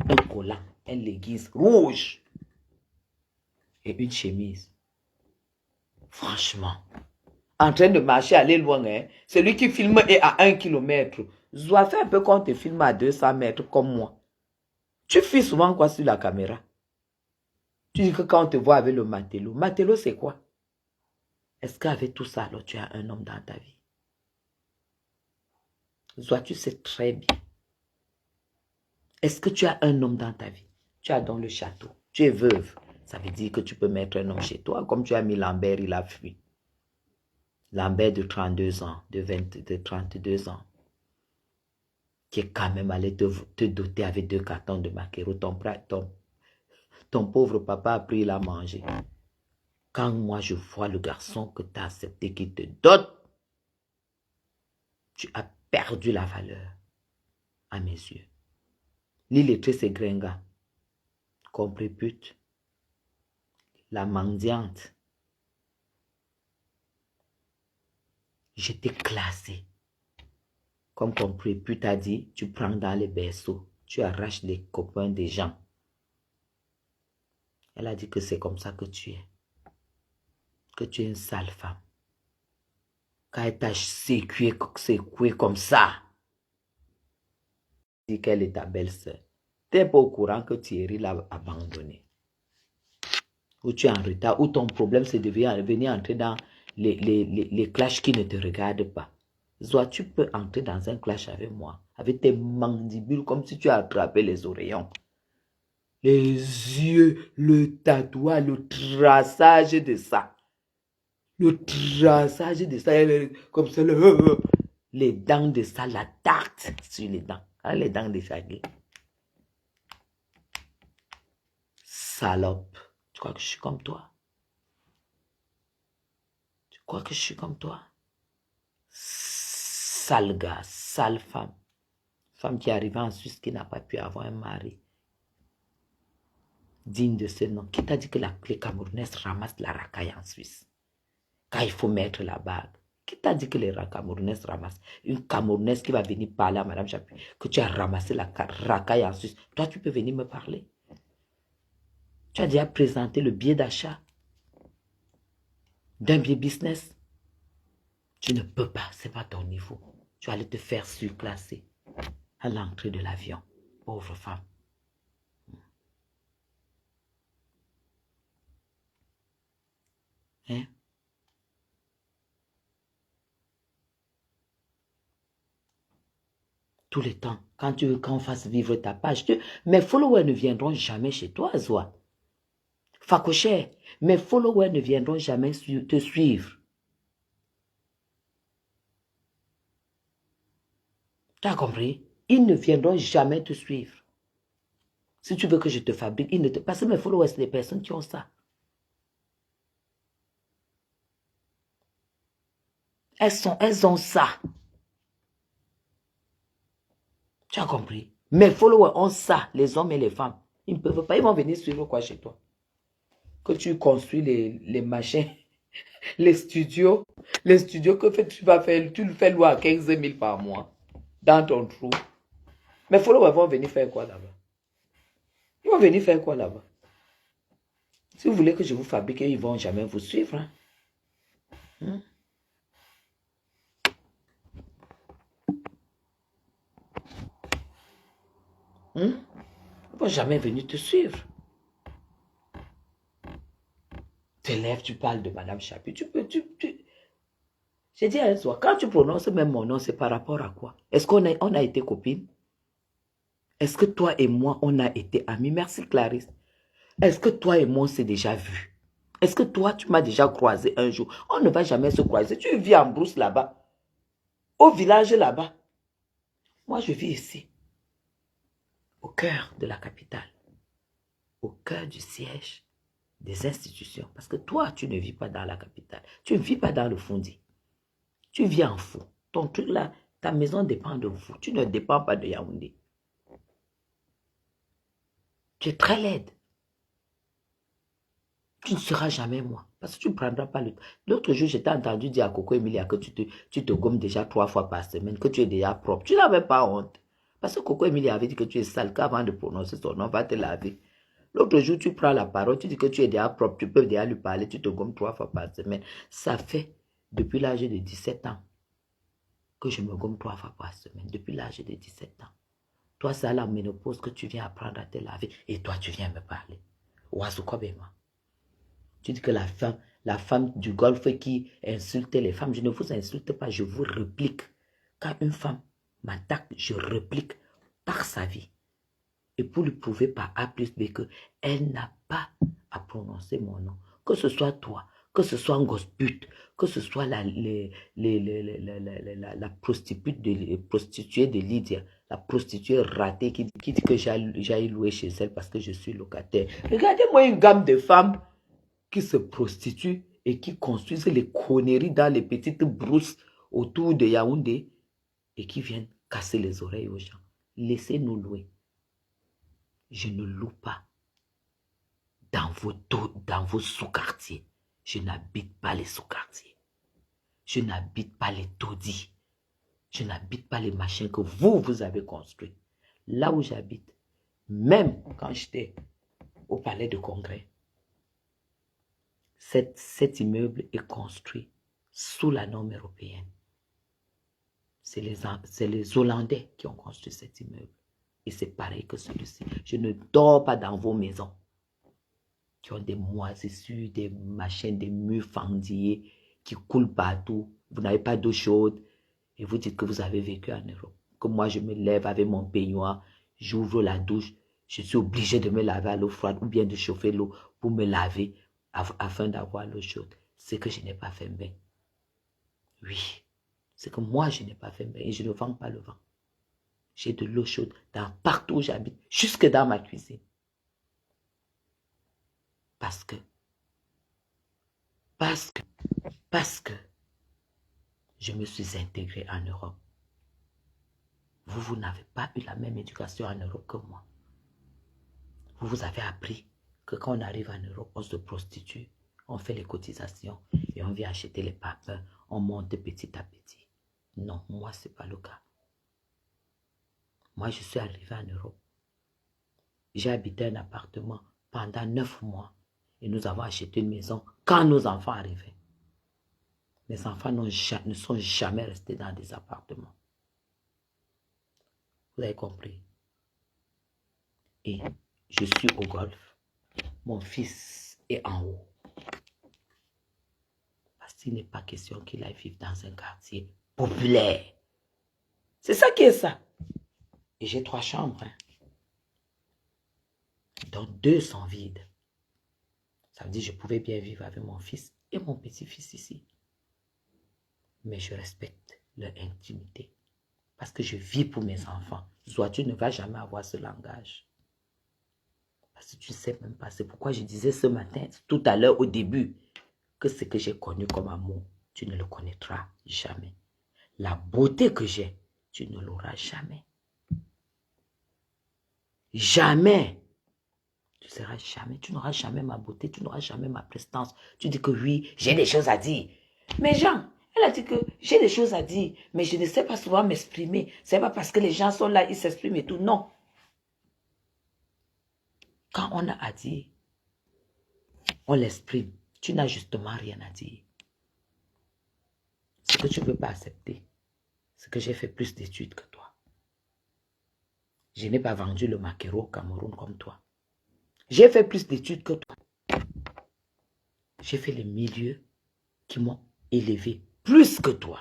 un collant, un leggings rouge et une chemise, franchement, en train de marcher, aller loin, hein, celui qui filme est à 1 kilomètre. Zoa, fais un peu qu'on te filme à 200 mètres comme moi. Tu filmes souvent quoi sur la caméra? Tu dis que quand on te voit avec le matelot, matelot c'est quoi? Est-ce qu'avec tout ça, alors tu as un homme dans ta vie? Zoa, tu sais très bien. Est-ce que tu as un homme dans ta vie? Tu as dans le château. Tu es veuve. Ça veut dire que tu peux mettre un homme chez toi. Comme tu as mis Lambert, il a fui. Lambert de 32 ans, de 32 ans, qui est quand même allé te doter avec 2 cartons de maquereau. Ton pauvre papa a pris, il a mangé. Quand moi je vois le garçon que tu as accepté qui te dote, tu as perdu la valeur à mes yeux. L'illettré, c'est Gringa. Compris pute. La mendiante. J'étais classé. Comme compris pute a dit, tu prends dans les berceaux. Tu arraches les copains des gens. Elle a dit que c'est comme ça que tu es. Que tu es une sale femme. Quand elle t'a secoué comme ça, dit qu'elle est ta belle-sœur. Tu n'es pas au courant que Thierry l'a abandonné. Ou tu es en retard, ou ton problème c'est de venir entrer dans les clashs qui ne te regardent pas. Soit tu peux entrer dans un clash avec moi, avec tes mandibules comme si tu as attrapé les oreillons. Les yeux, le tatouage, le traçage de ça. Le traçage de ça, comme ça, les dents de ça, la tarte sur les dents. Les dents déchaguées. Salope. Tu crois que je suis comme toi? Tu crois que je suis comme toi? Sale gars, sale femme. Femme qui est arrivée en Suisse qui n'a pas pu avoir un mari digne de ce nom. Qui t'a dit que les Camerounaises ramassent la racaille en Suisse? Quand il faut mettre la bague. Qui t'a dit que les Camerounaises ramassent? Une Camerounaise qui va venir parler à Madame Chapuis que tu as ramassé la racaille en Suisse. Toi, tu peux venir me parler. Tu as déjà présenté le billet d'achat d'un billet business. Tu ne peux pas, ce n'est pas ton niveau. Tu vas aller te faire surclasser à l'entrée de l'avion. Pauvre femme. Hein? Tout le temps, quand tu veux qu'on fasse vivre ta page, mes followers ne viendront jamais chez toi, Zoa. Facoché, mes followers ne viendront jamais te suivre. Tu as compris? Ils ne viendront jamais te suivre. Si tu veux que je te fabrique, ils ne te... Parce que mes followers, c'est des personnes qui ont ça. Elles ont ça. Tu as compris? Mes followers ont ça, les hommes et les femmes. Ils ne peuvent pas, ils vont venir suivre quoi chez toi? Que tu construis les machins, les studios que tu vas faire, tu le fais louer à 15 000 par mois dans ton trou. Mes followers vont venir faire quoi là-bas? Ils vont venir faire quoi là-bas? Si vous voulez que je vous fabrique, ils ne vont jamais vous suivre. Hein? Ils ne vont jamais venir te suivre. Tu te lèves, tu parles de Madame Chapuis. J'ai dit à toi, quand tu prononces même mon nom, c'est par rapport à quoi? Est-ce qu'on a été copines? Est-ce que toi et moi, on a été amis? Merci Clarisse. Est-ce que toi et moi, on s'est déjà vus? Est-ce que toi, tu m'as déjà croisé un jour? On ne va jamais se croiser. Tu vis en brousse là-bas. Au village là-bas. Moi, je vis ici. Au cœur de la capitale. Au cœur du siège des institutions. Parce que toi, tu ne vis pas dans la capitale. Tu ne vis pas dans le Fondi. Tu vis en Fou. Ton truc là, ta maison dépend de vous. Tu ne dépends pas de Yaoundé. Tu es très laide. Tu ne seras jamais moi. Parce que tu ne prendras pas le temps. L'autre jour, j'étais entendu dire à Coco Emilia que tu te gommes déjà 3 fois par semaine, que tu es déjà propre. Tu n'avais pas honte. Parce que Coco Emilia avait dit que tu es sale, qu'avant de prononcer son nom, va te laver. L'autre jour, tu prends la parole, tu dis que tu es déjà propre, tu peux déjà lui parler, tu te gommes 3 fois par semaine. Ça fait depuis l'âge de 17 ans que je me gomme 3 fois par semaine. Depuis l'âge de 17 ans. Toi, c'est à la ménopause que tu viens apprendre à te laver et toi, tu viens me parler. Ouazou-Kobema. Tu dis que la femme du golfe qui insulte les femmes, je ne vous insulte pas, je vous réplique. Quand une femme m'attaque, je réplique par sa vie. Et pour lui prouver par A plus B qu'elle n'a pas à prononcer mon nom. Que ce soit toi, que ce soit un gosse pute, que ce soit la prostituée de Lydia, la prostituée ratée qui dit que j'aille louer chez elle parce que je suis locataire. Regardez-moi une gamme de femmes qui se prostituent et qui construisent les conneries dans les petites brousses autour de Yaoundé et qui viennent casser les oreilles aux gens. Laissez-nous louer. Je ne loue pas dans vos sous-quartiers. Je n'habite pas les sous-quartiers. Je n'habite pas les taudis. Je n'habite pas les machins que vous avez construits. Là où j'habite, même quand j'étais au palais de congrès, cet immeuble est construit sous la norme européenne. C'est les Hollandais qui ont construit cet immeuble. Et c'est pareil que celui-ci. Je ne dors pas dans vos maisons qui ont des moisissures, des machins, des murs fendillés qui coulent partout. Vous n'avez pas d'eau chaude et vous dites que vous avez vécu en Europe. Que moi, je me lève avec mon peignoir, j'ouvre la douche, je suis obligé de me laver à l'eau froide ou bien de chauffer l'eau pour me laver afin d'avoir l'eau chaude. C'est que je n'ai pas fait bain. Oui, c'est que moi, je n'ai pas fait bain et je ne vends pas le vent. J'ai de l'eau chaude partout où j'habite, jusque dans ma cuisine. Parce que je me suis intégré en Europe. Vous n'avez pas eu la même éducation en Europe que moi. Vous avez appris que quand on arrive en Europe, on se prostitue, on fait les cotisations et on vient acheter les parfums, on monte petit à petit. Non, moi, ce n'est pas le cas. Moi, je suis arrivé en Europe. J'ai habité un appartement pendant 9 mois et nous avons acheté une maison quand nos enfants arrivaient. Mes enfants ne sont jamais restés dans des appartements. Vous avez compris? Et je suis au golf. Mon fils est en haut. Parce qu'il n'est pas question qu'il aille vivre dans un quartier populaire. C'est ça qui est ça. Et j'ai 3 chambres. Donc 2 sont vides. Ça veut dire que je pouvais bien vivre avec mon fils et mon petit-fils ici. Mais je respecte leur intimité. Parce que je vis pour mes enfants. Soit tu ne vas jamais avoir ce langage. Parce que tu ne sais même pas. C'est pourquoi je disais ce matin, tout à l'heure au début, que ce que j'ai connu comme amour, tu ne le connaîtras jamais. La beauté que j'ai, tu ne l'auras jamais. Jamais. Tu n'auras jamais ma beauté, tu n'auras jamais ma prestance. Tu dis que oui, j'ai des choses à dire. Mais Jean, elle a dit que j'ai des choses à dire, mais je ne sais pas souvent m'exprimer. C'est pas parce que les gens sont là, ils s'expriment et tout. Non. Quand on a à dire, on l'exprime. Tu n'as justement rien à dire. Ce que tu ne peux pas accepter, c'est que j'ai fait plus d'études que toi. Je n'ai pas vendu le maquereau au Cameroun comme toi. J'ai fait plus d'études que toi. J'ai fait les milieux qui m'ont élevé plus que toi.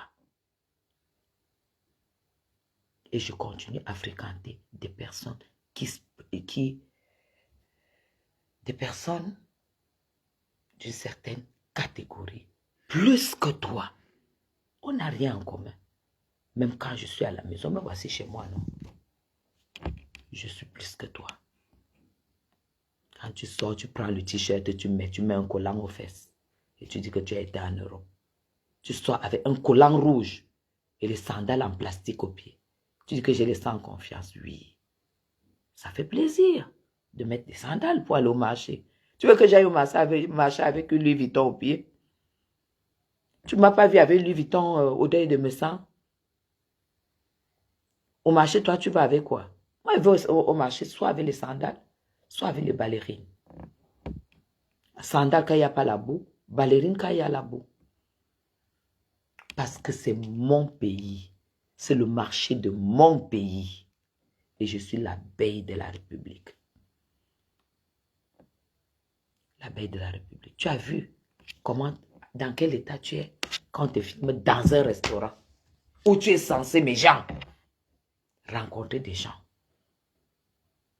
Et je continue à fréquenter des personnes des personnes d'une certaine catégorie. Plus que toi. On n'a rien en commun. Même quand je suis à la maison, me voici chez moi, non? Je suis plus que toi. Quand tu sors, tu prends le t-shirt, tu mets un collant aux fesses. Et tu dis que tu as été en Europe. Tu sors avec un collant rouge et les sandales en plastique aux pieds. Tu dis que j'ai les sens en confiance. Oui. Ça fait plaisir de mettre des sandales pour aller au marché. Tu veux que j'aille au marché avec une Louis Vuitton au pied? Tu ne m'as pas vu avec Louis Vuitton au deuil de me sang? Au marché, toi, tu vas avec quoi? Moi, je vais au marché soit avec les sandales, soit avec les ballerines. Sandales quand il n'y a pas la boue, ballerines quand il y a la boue. Parce que c'est mon pays. C'est le marché de mon pays. Et je suis l'abeille de la République. L'abeille de la République. Tu as vu comment, dans quel état tu es quand tu filmes dans un restaurant où tu es censé, mes gens, rencontrer des gens.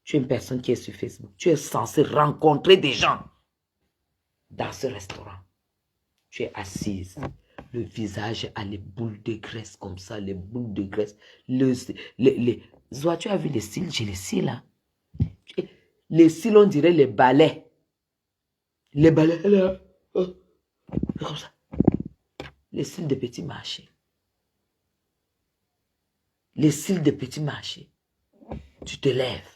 Tu es une personne qui est sur Facebook. Tu es censé rencontrer des gens dans ce restaurant. Tu es assise. Le visage a les boules de graisse comme ça, les boules de graisse. Zoa, tu as vu les cils? J'ai les cils là. Les cils, on dirait les balais. Les balais là. Oh, comme ça. Les cils de petit marché. Les cils de petit marché. Tu te lèves.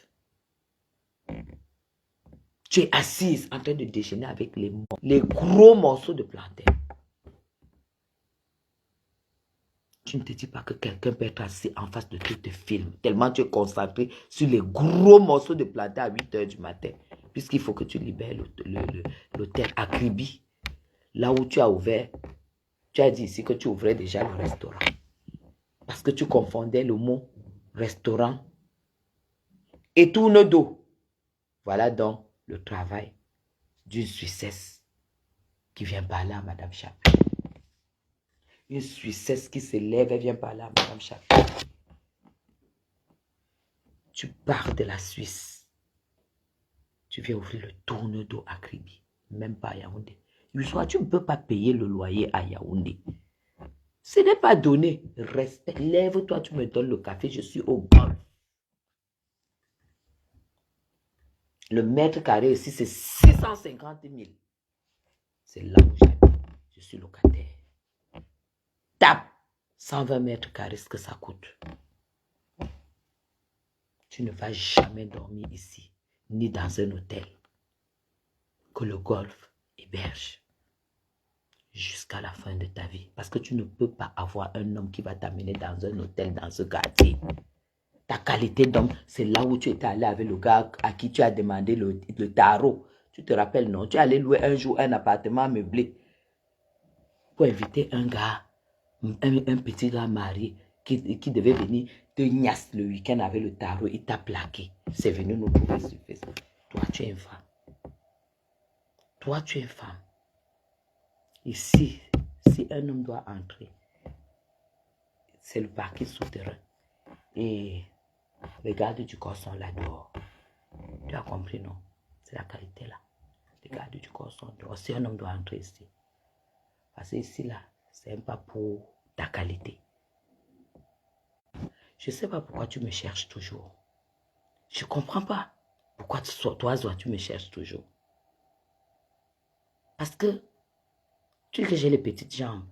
Tu es assise en train de déjeuner avec les gros morceaux de plantain. Tu ne te dis pas que quelqu'un peut être assis en face de toi et te filme. Tellement tu es concentré sur les gros morceaux de plantain à 8 h du matin. Puisqu'il faut que tu libères l'hôtel à Kribi. Là où tu as ouvert. Tu as dit ici que tu ouvrais déjà le restaurant. Parce que tu confondais le mot restaurant et tourne d'eau. Voilà donc le travail d'une Suissesse qui vient parler à Madame Chappé. Une Suissesse qui se lève et vient parler à Madame Chappé. Tu pars de la Suisse. Tu viens ouvrir le tourne d'eau à Kribi. Même pas à Yaoundé. Tu ne peux pas payer le loyer à Yaoundé. Ce n'est pas donné. Respect. Lève-toi, tu me donnes le café. Je suis au golf. Le mètre carré ici, c'est 650 000. C'est là où j'habite. Je suis locataire. Tape 120 mètres carrés, ce que ça coûte. Tu ne vas jamais dormir ici, ni dans un hôtel que le golf héberge jusqu'à la fin de ta vie. Parce que tu ne peux pas avoir un homme qui va t'amener dans un hôtel, dans ce quartier. Ta qualité d'homme, c'est là où tu étais allé avec le gars à qui tu as demandé le tarot. Tu te rappelles, non? Tu es allé louer un jour un appartement meublé pour inviter un gars, un petit gars marié qui devait venir te gnasse le week-end avec le tarot. Il t'a plaqué. C'est venu nous trouver sur Facebook. Toi, tu es une femme. Toi, tu es une femme. Ici, si un homme doit entrer, c'est le parking souterrain. Et les gardes du corps sont là dehors. Tu as compris, non? C'est la qualité là. Les gardes du corps sont dehors. Si un homme doit entrer ici, parce que ici là, c'est un pas pour ta qualité. Je ne sais pas pourquoi tu me cherches toujours. Je ne comprends pas pourquoi toi, tu me cherches toujours. Parce que tu dis que j'ai les petites jambes.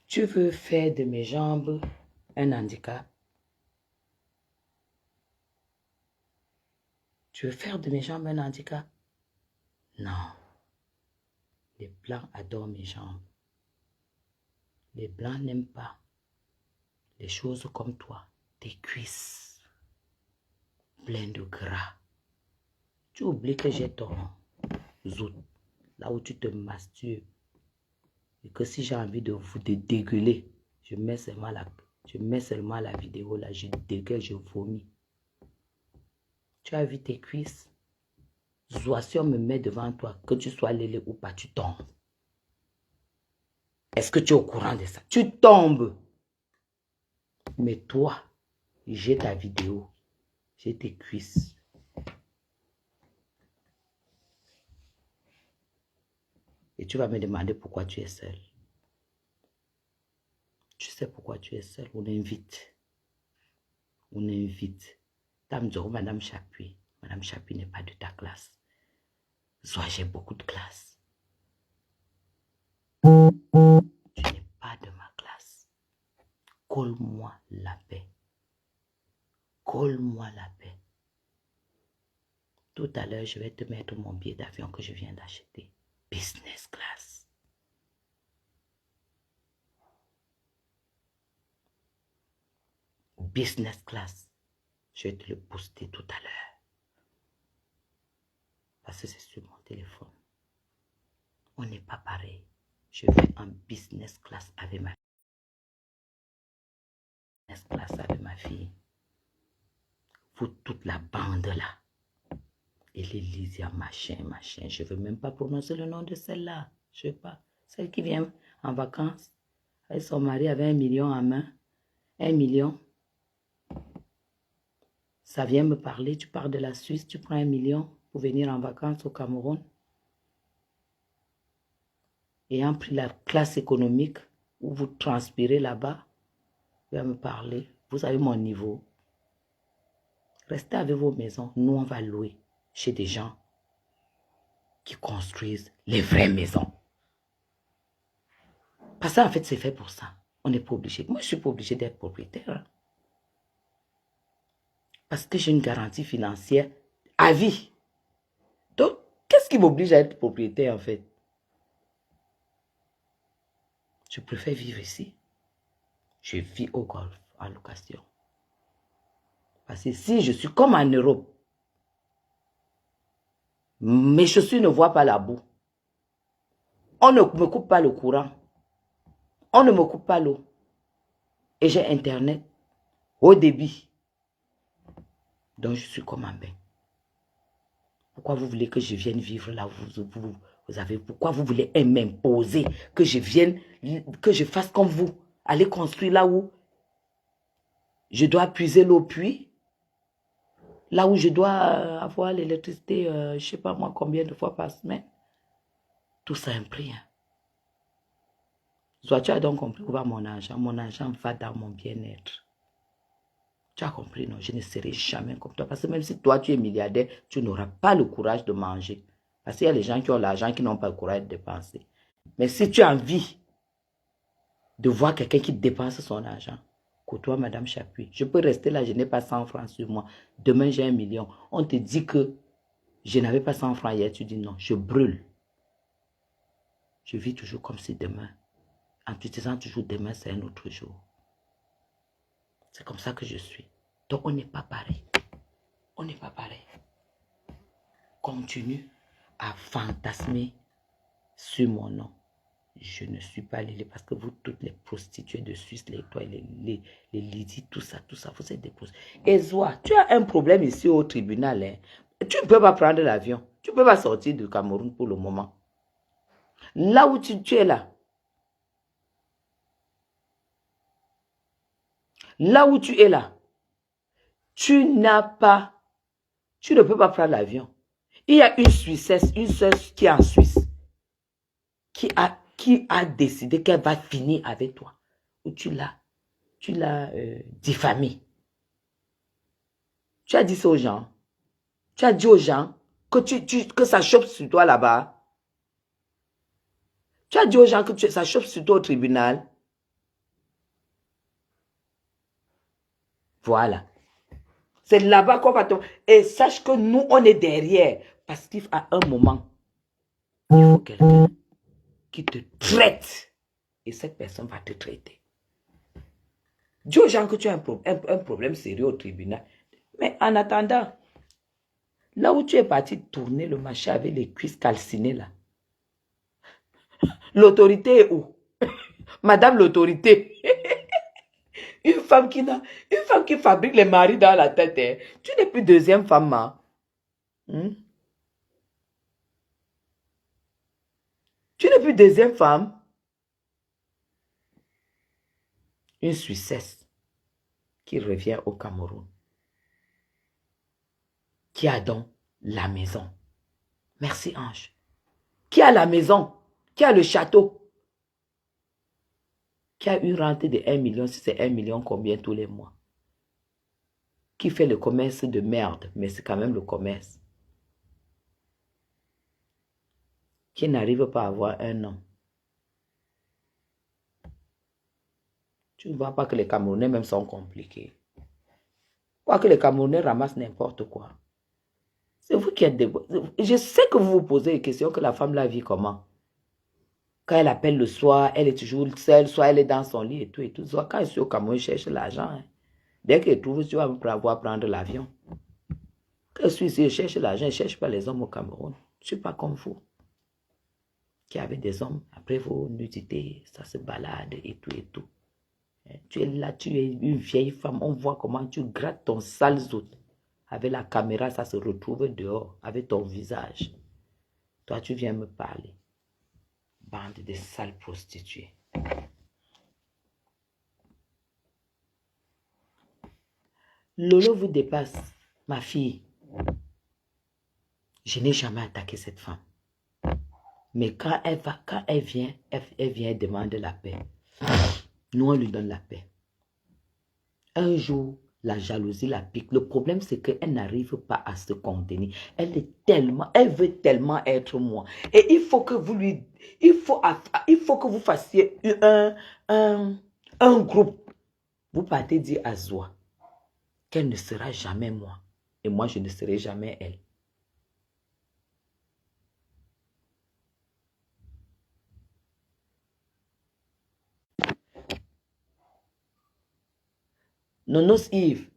Tu veux faire de mes jambes un handicap? Tu veux faire de mes jambes un handicap? Non. Les blancs adorent mes jambes. Les blancs n'aiment pas les choses comme toi. Tes cuisses pleines de gras. Tu oublies que j'ai ton zout, là où tu te masturbes. Et que si j'ai envie de vous dégueuler, je mets seulement la vidéo là, je dégueule, je vomis. Tu as vu tes cuisses? Zoa, si on me met devant toi, que tu sois lélé ou pas, tu tombes. Est-ce que tu es au courant de ça? Tu tombes. Mais toi, j'ai ta vidéo, j'ai tes cuisses. Et tu vas me demander pourquoi tu es seule. Tu sais pourquoi tu es seule? On invite. On invite. Madame Chapuis. Madame Chapuis n'est pas de ta classe. Soit j'ai beaucoup de classe. Tu n'es pas de ma classe. Colle-moi la paix. Colle-moi la paix. Tout à l'heure, je vais te mettre mon billet d'avion que je viens d'acheter. Business class. Business class. Je vais te le poster tout à l'heure. Parce que c'est sur mon téléphone. On n'est pas pareil. Je vais en business class avec ma fille. Vous, toute la bande là. Et les Lysia, machin. Je ne veux même pas prononcer le nom de celle-là. Je ne veux pas. Celle qui vient en vacances. Avec son mari avait 1 million en main. 1 million. Ça vient me parler. Tu pars de la Suisse, tu prends 1 million pour venir en vacances au Cameroun. Ayant pris la classe économique où vous transpirez là-bas, vous allez me parler. Vous avez mon niveau. Restez avec vos maisons. Nous, on va louer chez des gens qui construisent les vraies maisons. Parce qu'en fait, c'est fait pour ça. On n'est pas obligé. Moi, je ne suis pas obligé d'être propriétaire. Parce que j'ai une garantie financière à vie. Donc, qu'est-ce qui m'oblige à être propriétaire, en fait? Je préfère vivre ici. Je vis au golf, en location. Parce que si je suis comme en Europe, mes chaussures ne voient pas la boue. On ne me coupe pas le courant. On ne me coupe pas l'eau. Et j'ai Internet haut débit. Donc, je suis comme un bain. Pourquoi vous voulez que je vienne vivre là où vous avez... Pourquoi vous voulez m'imposer que je vienne, que je fasse comme vous? Aller construire là où je dois puiser l'eau puits. Là où je dois avoir l'électricité, je ne sais pas moi combien de fois par semaine. Tout ça a un prix. Hein. Soit tu as donc compris où va mon argent. Mon argent va dans mon bien-être. Tu as compris, non? Je ne serai jamais comme toi. Parce que même si toi, tu es milliardaire, tu n'auras pas le courage de manger. Parce qu'il y a les gens qui ont l'argent qui n'ont pas le courage de dépenser. Mais si tu as envie de voir quelqu'un qui dépense son argent, côtoie Madame Chapuis. Je peux rester là, je n'ai pas 100 francs sur moi. Demain, j'ai 1 million. On te dit que je n'avais pas 100 francs hier. Tu dis non, je brûle. Je vis toujours comme si demain. En te disant toujours demain, c'est un autre jour. C'est comme ça que je suis. Donc, on n'est pas pareil. On n'est pas pareil. Continue à fantasmer sur mon nom. Je ne suis pas Lily parce que vous, toutes les prostituées de Suisse, les Lydie, tout ça, vous êtes des prostituées. Et Zoa, tu as un problème ici au tribunal. Hein. Tu ne peux pas prendre l'avion. Tu ne peux pas sortir du Cameroun pour le moment. Là où tu es là. Là où tu es là. Tu n'as pas. Tu ne peux pas prendre l'avion. Il y a une Suissesse, une sœur qui est en Suisse, qui a décidé qu'elle va finir avec toi. Ou tu l'as diffamé. Tu as dit ça aux gens. Tu as dit aux gens que ça chope sur toi là-bas. Tu as dit aux gens que ça chope sur toi au tribunal. Voilà. C'est là-bas qu'on va tomber. Et sache que nous, on est derrière. Parce qu'à un moment, il faut quelqu'un qui te traite. Et cette personne va te traiter. Dis aux gens que tu as un problème sérieux au tribunal. Mais en attendant, là où tu es parti tourner le marché avec les cuisses calcinées là, l'autorité est où? Madame l'autorité. Une femme qui fabrique les maris dans la tête. Hein. Tu n'es plus deuxième femme. Hein? Tu n'es plus deuxième femme. Une Suissesse qui revient au Cameroun. Qui a donc la maison. Merci Ange. Qui a la maison. Qui a le château. Qui a une rente de 1 million, si c'est 1 million, combien tous les mois? qui fait le commerce de merde, mais c'est quand même le commerce, qui n'arrive pas à avoir un homme. Tu ne vois pas que les Camerounais même sont compliqués. Quoique les Camerounais ramassent n'importe quoi. C'est vous qui êtes des... Je sais que vous vous posez des questions que la femme la vit comment. Quand elle appelle le soir, elle est toujours seule, soit elle est dans son lit et tout et tout. Soit quand je suis au Cameroun, je cherche l'argent. Hein. Dès qu'elle trouve, tu vas pouvoir prendre l'avion. Quand je suis ici, je cherche l'argent, je ne cherche pas les hommes au Cameroun. Je ne suis pas comme vous. Qui avez des hommes, après vos nudités, ça se balade et tout et tout. Tu es là, tu es une vieille femme, on voit comment tu grattes ton sale zout. Avec la caméra, ça se retrouve dehors, avec ton visage. Toi, tu viens me parler. Bande de sales prostituées. Lolo vous dépasse, ma fille. Je n'ai jamais attaqué cette femme. Mais quand elle vient, elle demande la paix. Nous, on lui donne la paix. Un jour, la jalousie la pique. Le problème, c'est qu'elle n'arrive pas à se contenir. Elle veut tellement être moi. Et il faut que vous lui, il faut que vous fassiez un groupe. Vous partez dire à Zoa qu'elle ne sera jamais moi. Et moi, je ne serai jamais elle. Nonos Yves,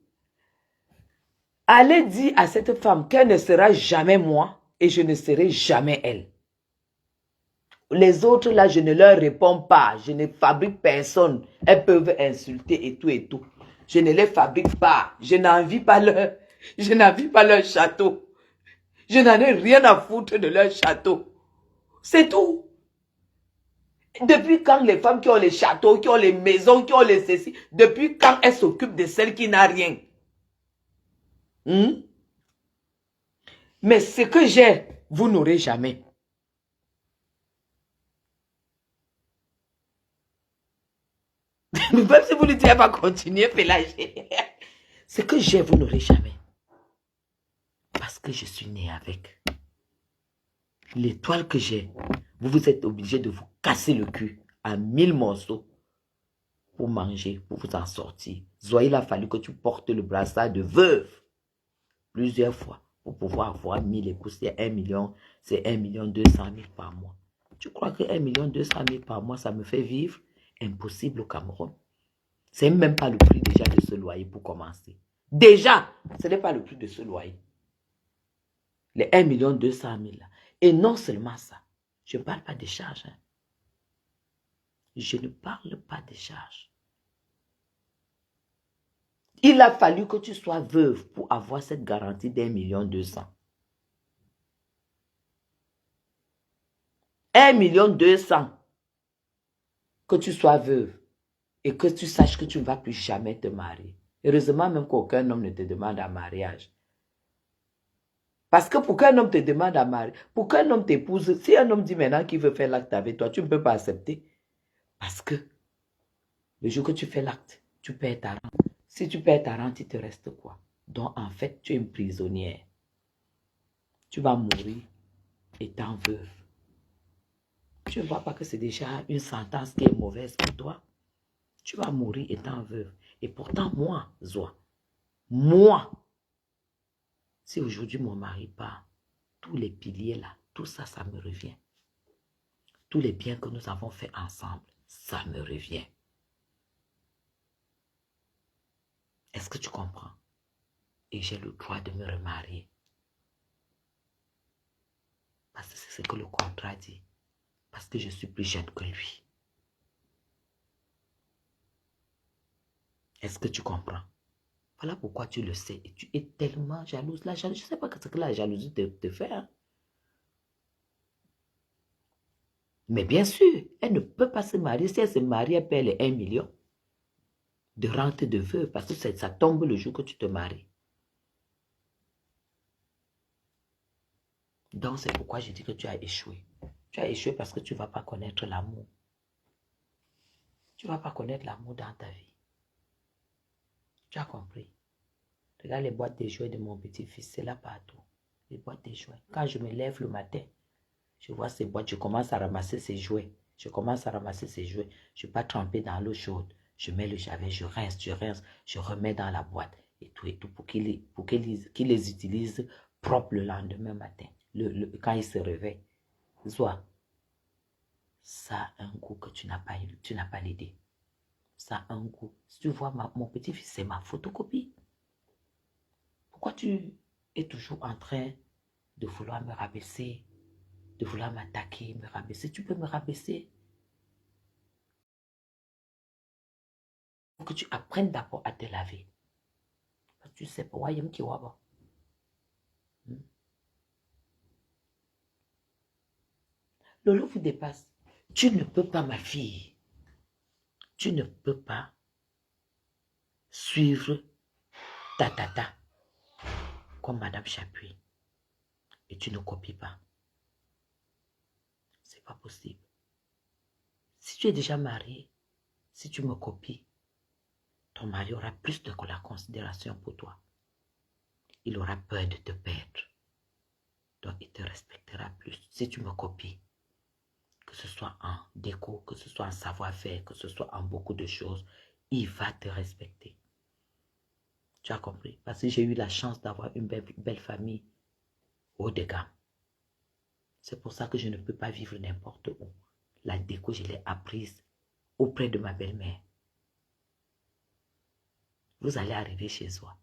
allez dire à cette femme qu'elle ne sera jamais moi et je ne serai jamais elle. Les autres là, je ne leur réponds pas. Je ne fabrique personne. Elles peuvent insulter et tout et tout. Je ne les fabrique pas. Je n'envie pas leur château. Je n'en ai rien à foutre de leur château. C'est tout. Depuis quand les femmes qui ont les châteaux, qui ont les maisons, qui ont les ceci, depuis quand elles s'occupent de celles qui n'ont rien? Mais ce que j'ai, vous n'aurez jamais. Même si vous lui dites, elle va continuer, pélager. Ce que j'ai, vous n'aurez jamais. Parce que je suis né avec. L'étoile que j'ai, vous êtes obligé de vous casser le cul à 1000 morceaux pour manger, pour vous en sortir. Zoé, il a fallu que tu portes le brassard de veuve plusieurs fois pour pouvoir avoir 1000 époux. C'est 1 million, c'est 1,2 million par mois. Tu crois que 1,2 million par mois, ça me fait vivre? Impossible au Cameroun. C'est même pas le prix déjà de ce loyer pour commencer. Déjà, ce n'est pas le prix de ce loyer. Les 1,2 million là. Et non seulement ça, je ne parle pas des charges. Hein. Je ne parle pas des charges. Il a fallu que tu sois veuve pour avoir cette garantie d'1,2 million. 1,2 million que tu sois veuve et que tu saches que tu ne vas plus jamais te marier. Heureusement même qu'aucun homme ne te demande un mariage. Parce que pour qu'un homme te demande à marier, pour qu'un homme t'épouse, si un homme dit maintenant qu'il veut faire l'acte avec toi, tu ne peux pas accepter. Parce que le jour que tu fais l'acte, tu perds ta rente. Si tu perds ta rente, il te reste quoi? Donc en fait, tu es une prisonnière. Tu vas mourir étant veuve. Tu ne vois pas que c'est déjà une sentence qui est mauvaise pour toi? Tu vas mourir étant veuve. Et pourtant, moi, Zoa, moi, si aujourd'hui mon mari part, tous les piliers là, tout ça, ça me revient. Tous les biens que nous avons fait ensemble, ça me revient. Est-ce que tu comprends? Et j'ai le droit de me remarier. Parce que c'est ce que le contrat dit. Parce que je suis plus jeune que lui. Est-ce que tu comprends? Voilà pourquoi tu le sais. Et tu es tellement jalouse. La jalousie, je ne sais pas ce que la jalousie te fait. Hein? Mais bien sûr, elle ne peut pas se marier. Si elle se marie, elle perd les 1 million de rente de veuve. Parce que ça tombe le jour que tu te maries. Donc, c'est pourquoi je dis que tu as échoué. Tu as échoué parce que tu ne vas pas connaître l'amour. Tu ne vas pas connaître l'amour dans ta vie. Tu as compris? Regarde les boîtes de jouets de mon petit-fils, c'est là partout. Les boîtes de jouets. Quand je me lève le matin, je vois ces boîtes, je commence à ramasser ces jouets. Je ne vais pas tremper dans l'eau chaude. Je mets le javet, je rince, je remets dans la boîte et tout pour qu'il les utilise propres le lendemain matin. Quand il se réveille. Zoa, ça a un goût que tu n'as pas l'idée. Ça a un goût. Si tu vois mon petit-fils, c'est ma photocopie. Pourquoi tu es toujours en train de vouloir me rabaisser, de vouloir m'attaquer, me rabaisser? Tu peux me rabaisser. Il faut que tu apprennes d'abord à te laver. Parce que tu sais pas, il y a qui va. Lolo vous dépasse. Tu ne peux pas, ma fille. Tu ne peux pas suivre ta tata comme Madame Chapuis. Et tu ne copies pas. C'est pas possible. Si tu es déjà marié, si tu me copies, ton mari aura plus de la considération pour toi. Il aura peur de te perdre. Donc, il te respectera plus. Si tu me copies, que ce soit en déco, que ce soit en savoir-faire, que ce soit en beaucoup de choses, il va te respecter. Tu as compris? Parce que j'ai eu la chance d'avoir une belle famille haut de gamme. C'est pour ça que je ne peux pas vivre n'importe où. La déco, je l'ai apprise auprès de ma belle-mère. Vous allez arriver chez Zoa.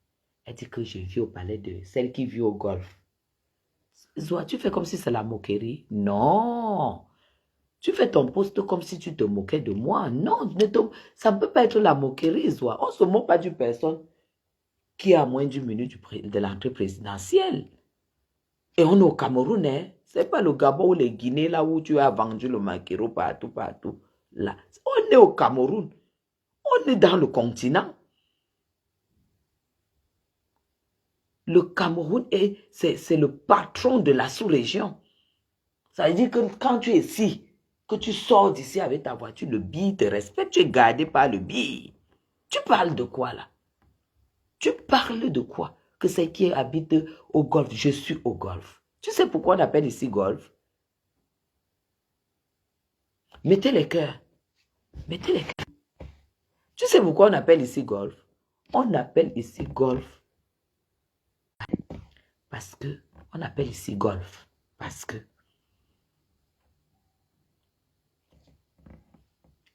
Elle dit que je vis au palais de celle qui vit au golf. Zoa, tu fais comme si c'est la moquerie? Non. Tu fais ton poste comme si tu te moquais de moi. Non, ça ne peut pas être la moquerie, Zoa. On ne se moque pas d'une personne qui est à moins d'une minute de l'entrée présidentielle. Et on est au Cameroun, hein. Ce n'est pas le Gabon ou les Guinées, là où tu as vendu le maquereau partout. Là. On est au Cameroun. On est dans le continent. Le Cameroun, c'est le patron de la sous-région. Ça veut dire que quand tu es ici, que tu sors d'ici avec ta voiture, le billet te respecte, tu es gardé par le billet. Tu parles de quoi là? Tu parles de quoi? Que c'est qui habite au golfe, je suis au golfe. Tu sais pourquoi on appelle ici golfe? Mettez les cœurs. Mettez les cœurs. Tu sais pourquoi on appelle ici golfe? On appelle ici golfe parce que, on appelle ici golfe parce que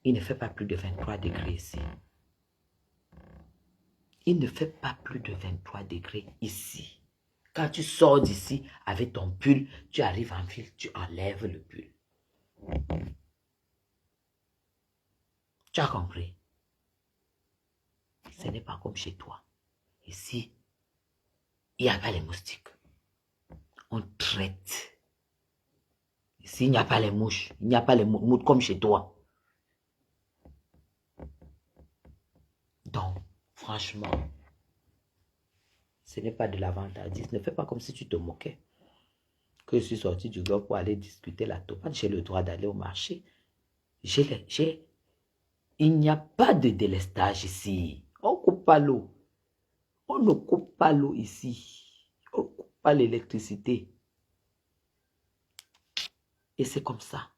il ne fait pas plus de 23 degrés ici. Il ne fait pas plus de 23 degrés ici. Quand tu sors d'ici avec ton pull, tu arrives en ville, tu enlèves le pull. Tu as compris? Ce n'est pas comme chez toi. Ici, il n'y a pas les moustiques. On traite. Ici, il n'y a pas les mouches. Il n'y a pas les mouches comme chez toi. Donc, franchement, ce n'est pas de la vantardise. Ne fais pas comme si tu te moquais. Que je suis sorti du golf pour aller discuter la topane. J'ai le droit d'aller au marché. Il n'y a pas de délestage ici. On ne coupe pas l'eau. On ne coupe pas l'eau ici. On ne coupe pas l'électricité. Et c'est comme ça.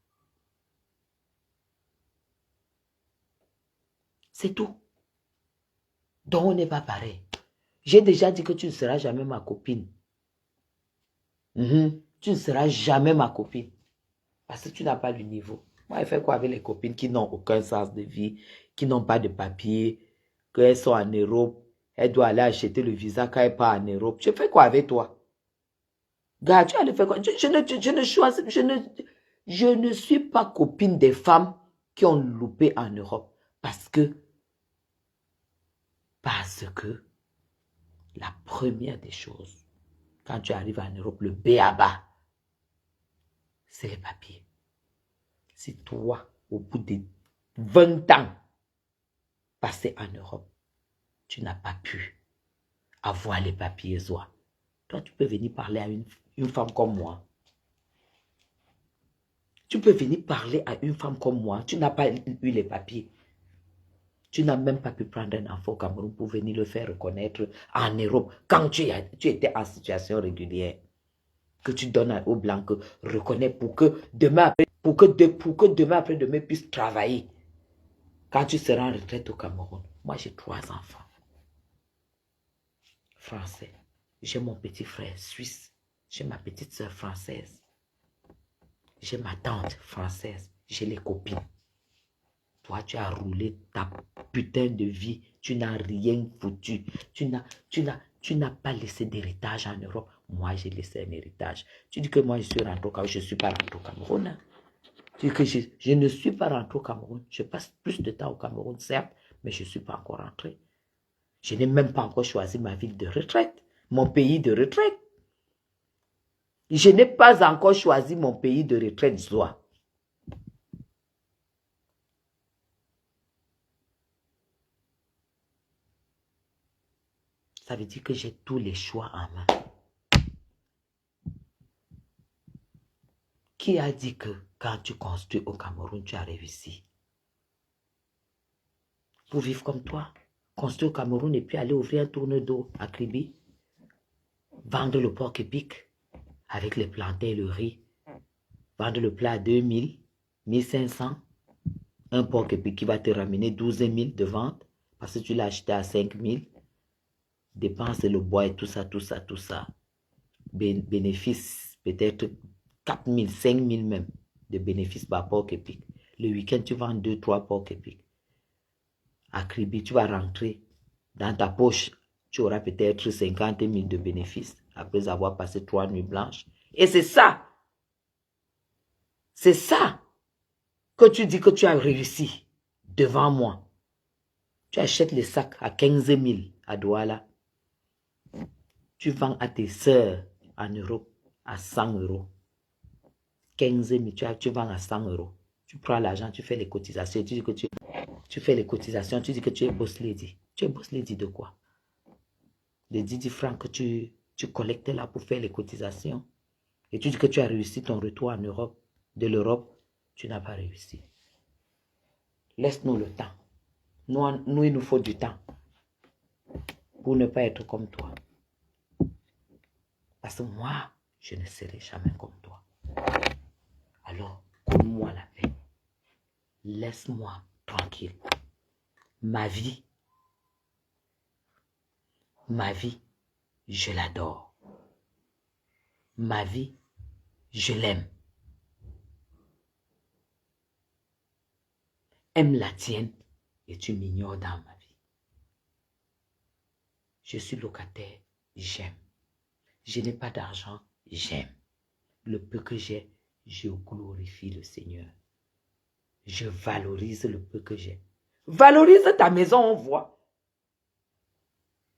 C'est tout. Donc on n'est pas pareil. J'ai déjà dit que tu ne seras jamais ma copine. Tu ne seras jamais ma copine. Parce que tu n'as pas le niveau. Moi, je fais quoi avec les copines qui n'ont aucun sens de vie, qui n'ont pas de papier, qu'elles sont en Europe, elles doivent aller acheter le visa quand elles partent en Europe. Je fais quoi avec toi? Gars, tu allais faire quoi? Je ne suis pas copine des femmes qui ont loupé en Europe. Parce que la première des choses, quand tu arrives en Europe, le b.a.-ba, c'est les papiers. Si toi, au bout de 20 ans passés en Europe, tu n'as pas pu avoir les papiers, Zoa, toi, tu peux venir parler à une femme comme moi. Tu peux venir parler à une femme comme moi. Tu n'as pas eu les papiers. Tu n'as même pas pu prendre un enfant au Cameroun pour venir le faire reconnaître en Europe quand tu étais en situation régulière. Que tu donnes aux Blancs, reconnais pour que demain après, demain après demain puisse travailler. Quand tu seras en retraite au Cameroun. Moi, j'ai 3 enfants. Français. J'ai mon petit frère suisse. J'ai ma petite soeur française. J'ai ma tante française. J'ai les copines. Toi, tu as roulé ta putain de vie. Tu n'as rien foutu. Tu n'as pas laissé d'héritage en Europe. Moi, j'ai laissé un héritage. Tu dis que moi, je suis rentré au Cameroun. Je ne suis pas rentré au Cameroun. Hein. Tu dis que je ne suis pas rentré au Cameroun. Je passe plus de temps au Cameroun, certes, mais je ne suis pas encore rentré. Je n'ai même pas encore choisi ma ville de retraite. Mon pays de retraite. Je n'ai pas encore choisi mon pays de retraite, Zoa. Ça veut dire que j'ai tous les choix en main. Qui a dit que quand tu construis au Cameroun, tu as réussi? Pour vivre comme toi, construire au Cameroun et puis aller ouvrir un tourne d'eau à Kribi, vendre le porc épic avec les plantains et le riz, vendre le plat à 2000, 1500, un porc épic qui va te ramener 12 000 de vente parce que tu l'as acheté à 5000, dépense le bois et tout ça. Bénéfice peut-être 4000, 5000 même de bénéfices par porc épic. Le week-end, tu vends 2-3 porc épic. À Kribi, tu vas rentrer dans ta poche, tu auras peut-être 50 000 de bénéfices après avoir passé 3 nuits blanches. Et c'est ça que tu dis que tu as réussi devant moi. Tu achètes les sacs à 15 000 à Douala. Tu vends à tes sœurs en Europe à 100 €. 15 000, tu vends à 100 €. Tu prends l'argent, tu fais les cotisations. Tu dis que tu fais les cotisations, tu dis que tu es boss lady. Tu es boss lady de quoi? Les 10 francs que tu collectes là pour faire les cotisations. Et tu dis que tu as réussi ton retour en Europe, de l'Europe. Tu n'as pas réussi. Laisse-nous le temps. Nous, il nous faut du temps pour ne pas être comme toi. Parce que moi, je ne serai jamais comme toi. Alors, donne-moi la paix. Laisse-moi tranquille. Ma vie, je l'adore. Ma vie, je l'aime. Aime la tienne et tu m'ignores dans ma vie. Je suis locataire, j'aime. Je n'ai pas d'argent, j'aime. Le peu que j'ai, je glorifie le Seigneur. Je valorise le peu que j'ai. Valorise ta maison, on voit.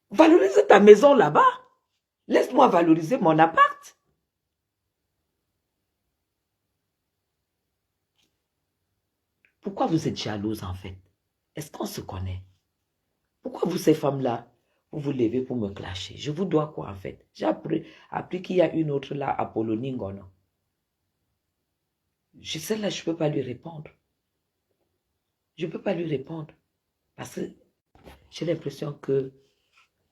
Valorise ta maison là-bas. Laisse-moi valoriser mon appart. Pourquoi vous êtes jalouse en fait? Est-ce qu'on se connaît? Pourquoi vous, ces femmes-là, vous vous levez pour me clasher? Je vous dois quoi en fait? J'ai appris qu'il y a une autre là, Apollonie Ngono. Celle-là, je ne peux pas lui répondre. Je ne peux pas lui répondre. Parce que j'ai l'impression que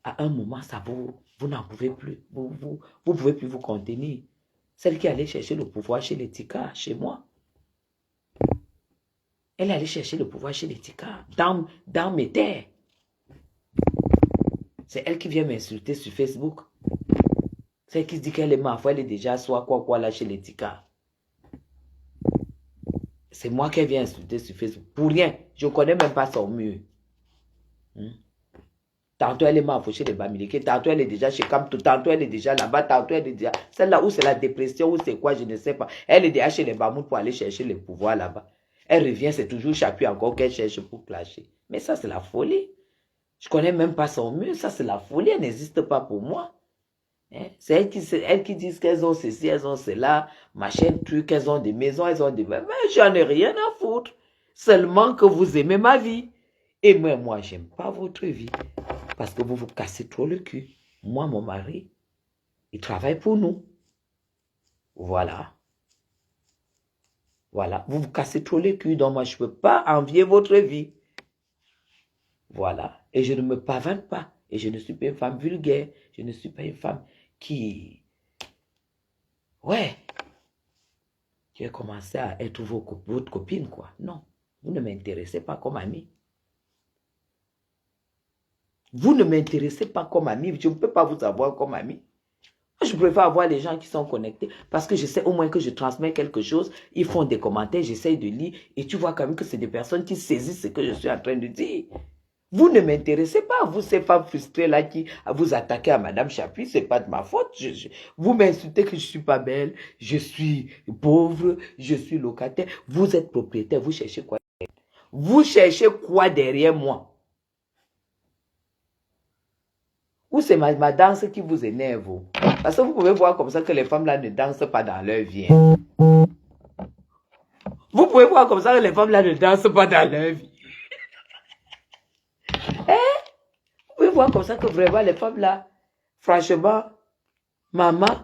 à un moment, ça vous n'en pouvez plus. Vous pouvez plus vous contenir. Celle qui allait chercher le pouvoir chez les Tika, chez moi. Elle allait chercher le pouvoir chez les Tika, dans mes terres. C'est elle qui vient m'insulter sur Facebook. C'est elle qui se dit qu'elle est ma foi, elle est déjà soit quoi là chez les Tika. C'est moi qui viens insulter sur Facebook. Pour rien. Je ne connais même pas son mur. Tantôt elle est ma foi chez les Bamileke. Tantôt elle est déjà chez Kamto. Tantôt elle est déjà là-bas. Tantôt elle est déjà... Celle-là où c'est la dépression, où c'est quoi, je ne sais pas. Elle est déjà chez les Bamout pour aller chercher le pouvoir là-bas. Elle revient, c'est toujours Chapuis encore qu'elle cherche pour clasher. Mais ça, c'est la folie. Je ne connais même pas son mur. Ça, c'est la folie. Elle n'existe pas pour moi. Hein? C'est elles qui disent qu'elles ont ceci, elles ont cela, machin, truc, elles ont des maisons, elles ont des... Mais j'en ai rien à foutre. Seulement que vous aimez ma vie. Et moi, j'aime pas votre vie. Parce que vous vous cassez trop le cul. Moi, mon mari, il travaille pour nous. Voilà. Voilà. Vous vous cassez trop le cul. Donc, moi, je ne peux pas envier votre vie. Voilà. Et je ne me pavane pas. Et je ne suis pas une femme vulgaire. Je ne suis pas une femme qui... Ouais. Qui a commencé à être votre copine, quoi. Non. Vous ne m'intéressez pas comme amie. Vous ne m'intéressez pas comme amie. Je ne peux pas vous avoir comme amie. Je préfère avoir les gens qui sont connectés parce que je sais au moins que je transmets quelque chose. Ils font des commentaires, j'essaye de lire et tu vois quand même que c'est des personnes qui saisissent ce que je suis en train de dire. Vous ne m'intéressez pas, vous ces femmes frustrées là qui vous attaquez à Madame Chapuis, c'est pas de ma faute. Vous m'insultez que je suis pas belle, je suis pauvre, je suis locataire. Vous êtes propriétaire, vous cherchez quoi? Vous cherchez quoi derrière moi? Ou c'est ma danse qui vous énerve? Parce que vous pouvez voir comme ça que les femmes là ne dansent pas dans leur vie. Vous pouvez voir comme ça que les femmes là ne dansent pas dans leur vie. Vous pouvez voir comme ça que vraiment les femmes là, franchement, maman,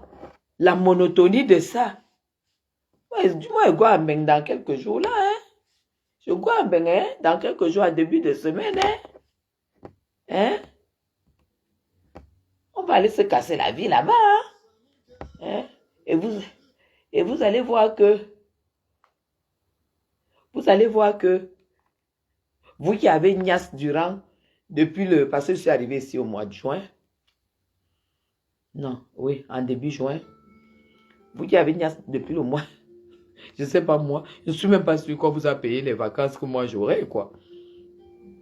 la monotonie de ça. Moi, je go à Mbeng dans quelques jours là. Hein? Je go à Mbeng dans quelques jours à début de semaine. Hein? On va aller se casser la vie là-bas. Hein? Et vous allez voir que vous qui avez Nias Durand depuis parce que je suis arrivé ici au mois de juin. Non, oui, en début juin. Vous qui avez Nias depuis le mois, je ne sais pas moi, je ne suis même pas sûr qu'on vous a payé les vacances que moi j'aurais, quoi.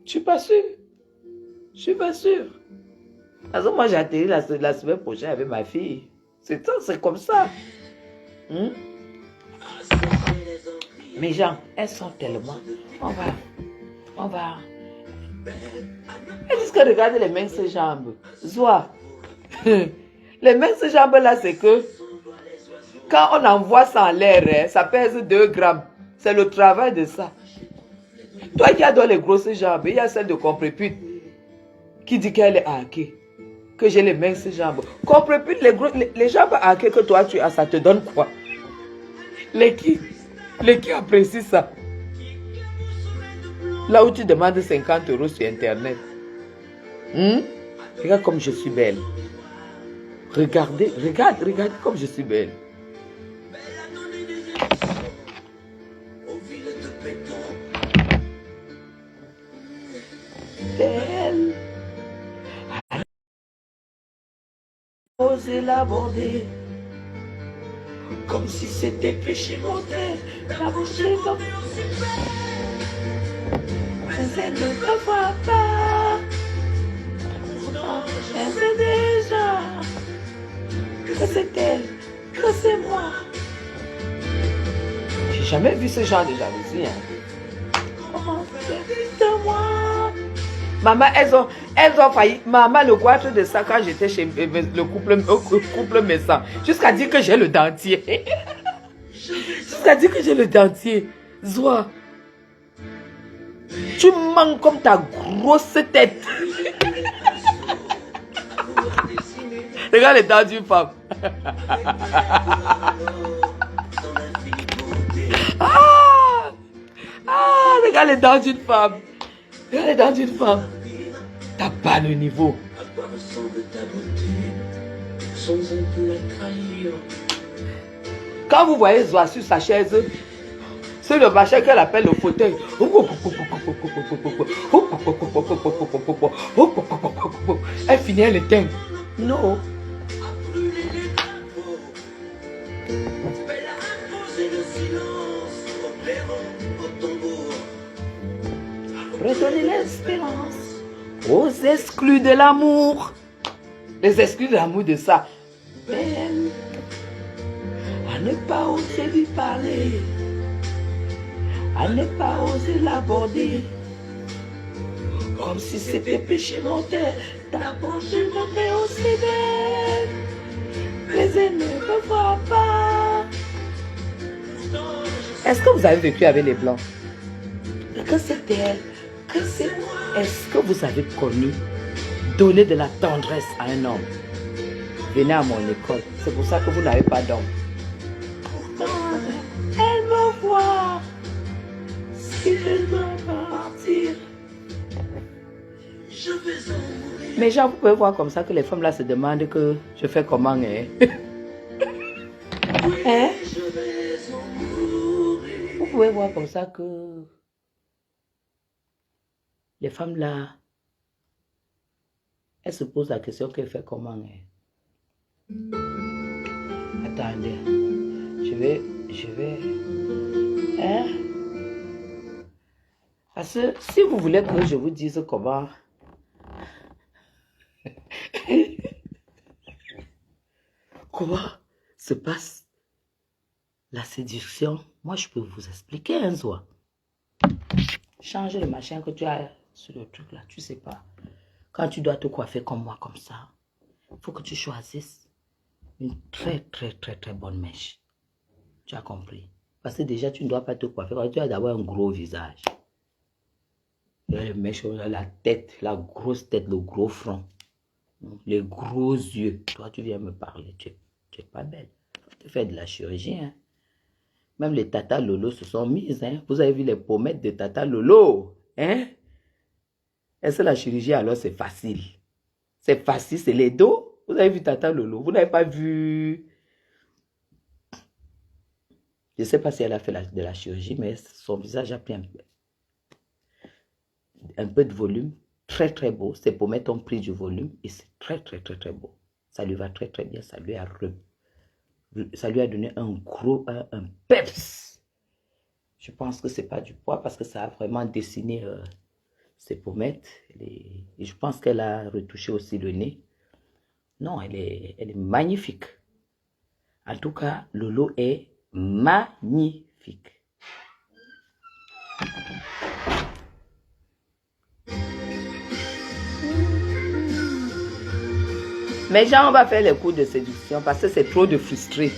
Je suis pas sûr. Je suis pas sûr. Parce que moi j'ai atterri la semaine prochaine avec ma fille. C'est ça, c'est comme ça. Mes gens, elles sont tellement... On va... Elles disent que regardez les minces jambes. Zoa. Les minces jambes là, c'est que quand on envoie ça en l'air, ça pèse 2 grammes. C'est le travail de ça. Toi qui as dans les grosses jambes, il y a celle de Comprépute qui dit qu'elle est hackée. Que j'ai les minces jambes. Comprépute, les jambes hackées que toi tu as, ça te donne quoi? Les qui apprécient ça? Là où tu demandes 50 € sur Internet. Regarde comme je suis belle. Regardez comme je suis belle. Belle. Oser l'aborder. Comme si c'était péché mortel. La bouche est comme mais elle ne me voit pas. Elle sait déjà que c'est elle, que c'est moi. J'ai jamais vu ce genre de jalousie. Comment c'est de moi? Maman, elles ont failli. Maman, le goitre de ça quand j'étais chez le couple médecin. Jusqu'à dire que j'ai le dentier. Jusqu'à dire que j'ai le dentier. Zoa. Tu manques comme ta grosse tête. Regarde les dents d'une femme. Regarde les dents d'une femme. Regarde les dents d'une femme. T'as pas le niveau. Quand vous voyez Zoa sur sa chaise, c'est le machin qu'elle appelle le fauteuil. Elle finit, elle éteint. Non. Redonnez l'espérance aux exclus de l'amour. Les exclus de l'amour de ça. Belle, à ne pas oser lui parler. À ne pas oser l'aborder. Comme si c'était péché mortel. D'abord je m'aimais aussi belle. Mais elle ne me voit pas. Est-ce que vous avez vécu avec les blancs? Que c'est elle, que c'est moi. Est-ce que vous avez connu donner de la tendresse à un homme? Venez à mon école. C'est pour ça que vous n'avez pas d'homme. Elle me voit. Si je dois partir, Mais genre, vous pouvez voir comme ça que les femmes là se demandent que je fais comment, hein? Hein? Vous pouvez voir comme ça que les femmes là, elles se posent la question qu'elles font comment, hein? Attendez, je vais, hein? Parce que si vous voulez que je vous dise comment se passe la séduction, moi je peux vous expliquer un soir. Change le machin que tu as sur le truc là, tu sais pas. Quand tu dois te coiffer comme moi, comme ça, il faut que tu choisisses une très bonne mèche. Tu as compris? Parce que déjà, tu ne dois pas te coiffer. Tu as d'abord un gros visage. Les mèches, la tête, la grosse tête, le gros front, les gros yeux. Toi, tu viens me parler. Tu es pas belle. Tu fais de la chirurgie, hein? Même les Tata Lolo se sont mises, hein? Vous avez vu les pommettes de Tata Lolo, hein? Est-ce que la chirurgie, alors, c'est facile? C'est facile, c'est les dos. Vous avez vu Tata Lolo? Vous n'avez pas vu... Je ne sais pas si elle a fait de la chirurgie, mais son visage a pris un peu de volume. Très beau. Ses pommettes ont pris du volume et c'est très beau. Ça lui va très bien. Ça lui a donné un gros, un peps. Je pense que ce n'est pas du poids parce que ça a vraiment dessiné ses pommettes. Et je pense qu'elle a retouché aussi le nez. Non, elle est magnifique. En tout cas, Lolo est magnifique. Mais genre, on va faire les cours de séduction parce que c'est trop de frustrés.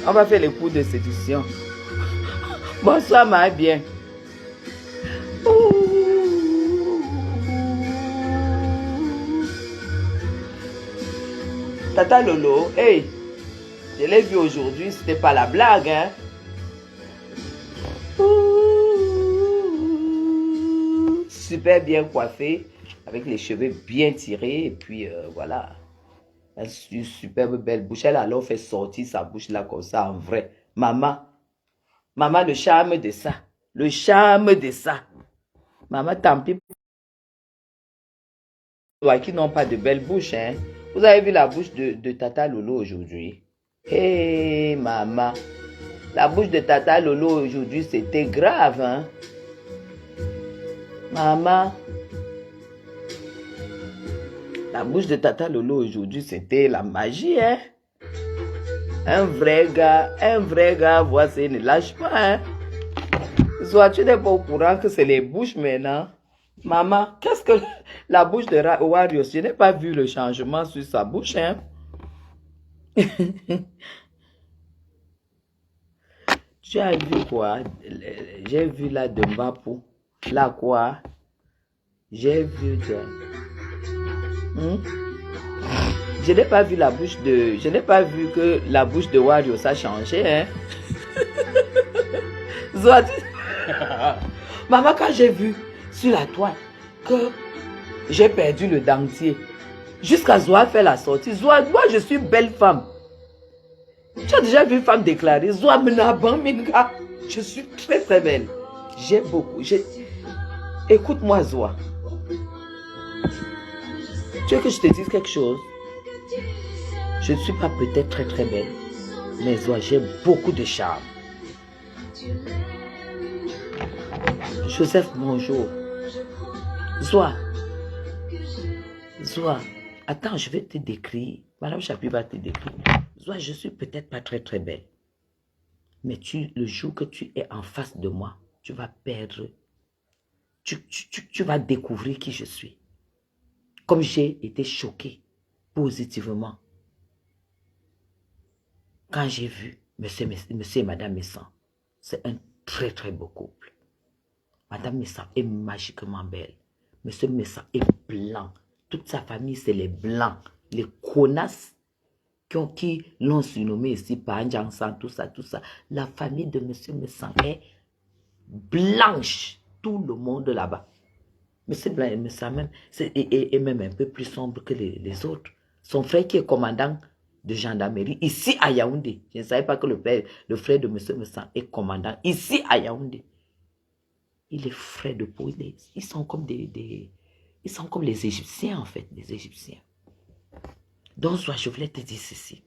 On va faire les cours de séduction. Bonsoir, ma bien. Tata Lolo, hey, je l'ai vu aujourd'hui, c'était pas la blague, hein. Super bien coiffé, avec les cheveux bien tirés, et puis voilà. Une superbe belle bouche. Elle a alors fait sortir sa bouche là comme ça en vrai. Maman, le charme de ça. Le charme de ça. Maman, tant pis. Qui n'ont pas de belle bouche, hein. Vous avez vu la bouche de Tata Lolo aujourd'hui? Hé, maman. La bouche de Tata Lolo aujourd'hui, c'était grave, hein. Maman. La bouche de Tata Lolo aujourd'hui, c'était la magie, hein. Un vrai gars, voici, ne lâche pas, hein. Soit tu n'es pas au courant que c'est les bouches maintenant. Maman, qu'est-ce que la bouche de Warriors? Je n'ai pas vu le changement sur sa bouche, hein. Tu as vu quoi? J'ai vu là de Mbappé. Là quoi? J'ai vu de... Je n'ai pas vu la bouche de... Je n'ai pas vu que la bouche de Warriors a changé, hein. Soit... Maman, quand j'ai vu sur la toile que j'ai perdu le dentier, jusqu'à Zoa faire la sortie. Zoa, moi je suis belle femme. Tu as déjà vu une femme déclarée? Zoa Menaban Minga. Je suis très belle. J'ai beaucoup. Écoute-moi, Zoa. Tu veux que je te dise quelque chose? Je ne suis pas peut-être très belle, mais Zoa, j'ai beaucoup de charme. Joseph, bonjour. Zoa, attends, je vais te décrire. Madame Chapuis va te décrire. Zoa, je suis peut-être pas très belle. Mais le jour que tu es en face de moi, tu vas perdre. Tu vas découvrir qui je suis. Comme j'ai été choquée positivement quand j'ai vu monsieur et madame Messan. C'est un très beau couple. Madame Messan est magiquement belle. Monsieur Messan est blanc. Toute sa famille, c'est les blancs. Les connasses qui l'ont surnommé ici par Ndjangsan, tout ça. La famille de monsieur Messan est blanche. Tout le monde là-bas. Monsieur Blanc aimait ça même. Et même un peu plus sombre que les autres. Son frère qui est commandant de gendarmerie ici à Yaoundé. Je ne savais pas que le frère de monsieur Messan est commandant ici à Yaoundé. Il est frais de peau. Ils sont comme ils sont comme les Égyptiens en fait, les Égyptiens. Donc, je voulais te dire ceci.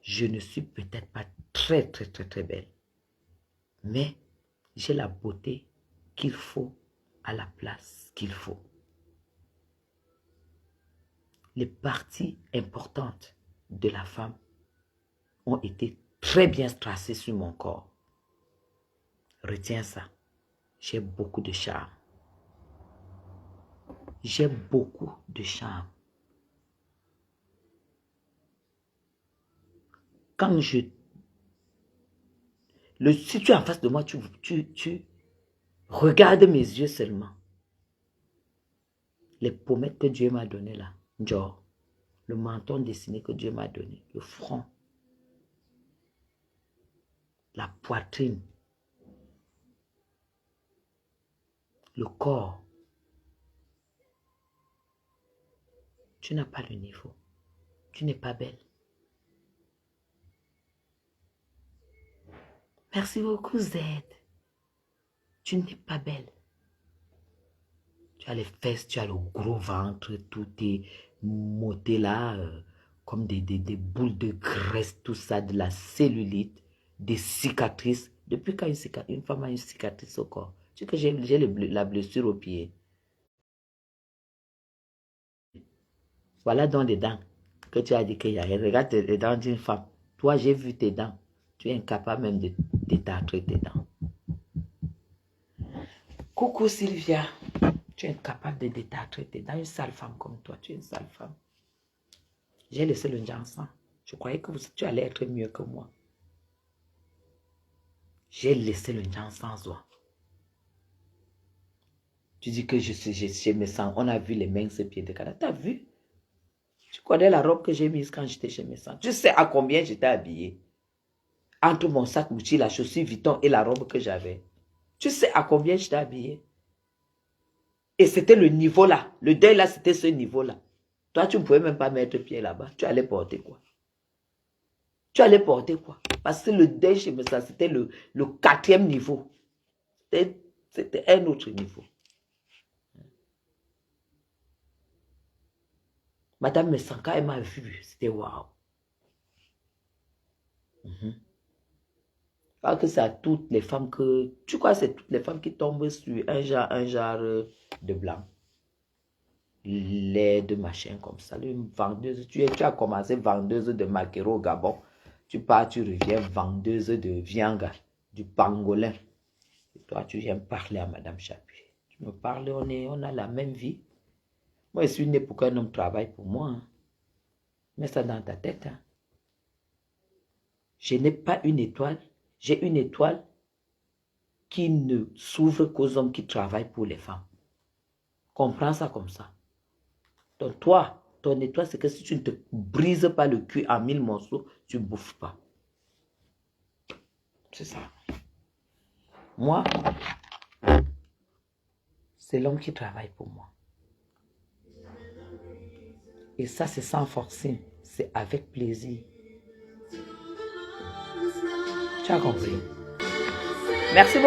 Je ne suis peut-être pas très belle. Mais j'ai la beauté qu'il faut à la place qu'il faut. Les parties importantes de la femme ont été très bien tracées sur mon corps. Retiens ça. J'ai beaucoup de charme. J'ai beaucoup de charme. Quand si tu es en face de moi, tu regardes mes yeux seulement. Les pommettes que Dieu m'a données là, genre, le menton dessiné que Dieu m'a donné, le front, la poitrine, le corps. Tu n'as pas le niveau. Tu n'es pas belle. Merci beaucoup, Z. Tu n'es pas belle. Tu as les fesses, tu as le gros ventre, tout est monté là, comme des boules de graisse, tout ça, de la cellulite, des cicatrices. Depuis quand une femme a une cicatrice au corps? Tu sais que j'ai la blessure au pied. Voilà donc les dents que tu as dit qu'il y a. Regarde les dents d'une femme. Toi, j'ai vu tes dents. Tu es incapable même de détartrer tes dents. Coucou Sylvia. Tu es incapable de détartrer tes dents. Une sale femme comme toi, tu es une sale femme. J'ai laissé le Jansan. Je croyais que tu allais être mieux que moi. J'ai laissé le Jansan, toi. Tu dis que je me sens. On a vu les mains, ses pieds de canard. T'as vu? Tu connais la robe que j'ai mise quand j'étais chez mes sens. Tu sais à combien j'étais habillée. Entre mon sac Gucci, la chaussure Vuitton et la robe que j'avais. Tu sais à combien j'étais habillée. Et c'était le niveau là. Le deuil là, c'était ce niveau là. Toi, tu ne pouvais même pas mettre pied là-bas. Tu allais porter quoi? Tu allais porter quoi? Parce que le deuil chez moi, c'était le 4e niveau. C'était un autre niveau. Madame Messanka, elle m'a vu. C'était waouh. Parce que c'est à toutes les femmes que... Tu crois que c'est toutes les femmes qui tombent sur un genre de blanc. Lait de machin comme ça. Une vendeuse. Tu as commencé vendeuse de maquereau au Gabon. Tu pars, tu reviens vendeuse de viande, du pangolin. Et toi, tu viens parler à Madame Chapuis. Tu me parles, on a la même vie. Moi, je suis né pour qu'un homme travaille pour moi. Hein. Mets ça dans ta tête. Hein. Je n'ai pas une étoile. J'ai une étoile qui ne s'ouvre qu'aux hommes qui travaillent pour les femmes. Comprends ça comme ça. Donc toi, ton étoile, c'est que si tu ne te brises pas le cul en 1000 morceaux, tu ne bouffes pas. C'est ça. Moi, c'est l'homme qui travaille pour moi. Et ça, c'est sans forcing. C'est avec plaisir. Tu as compris? Merci beaucoup.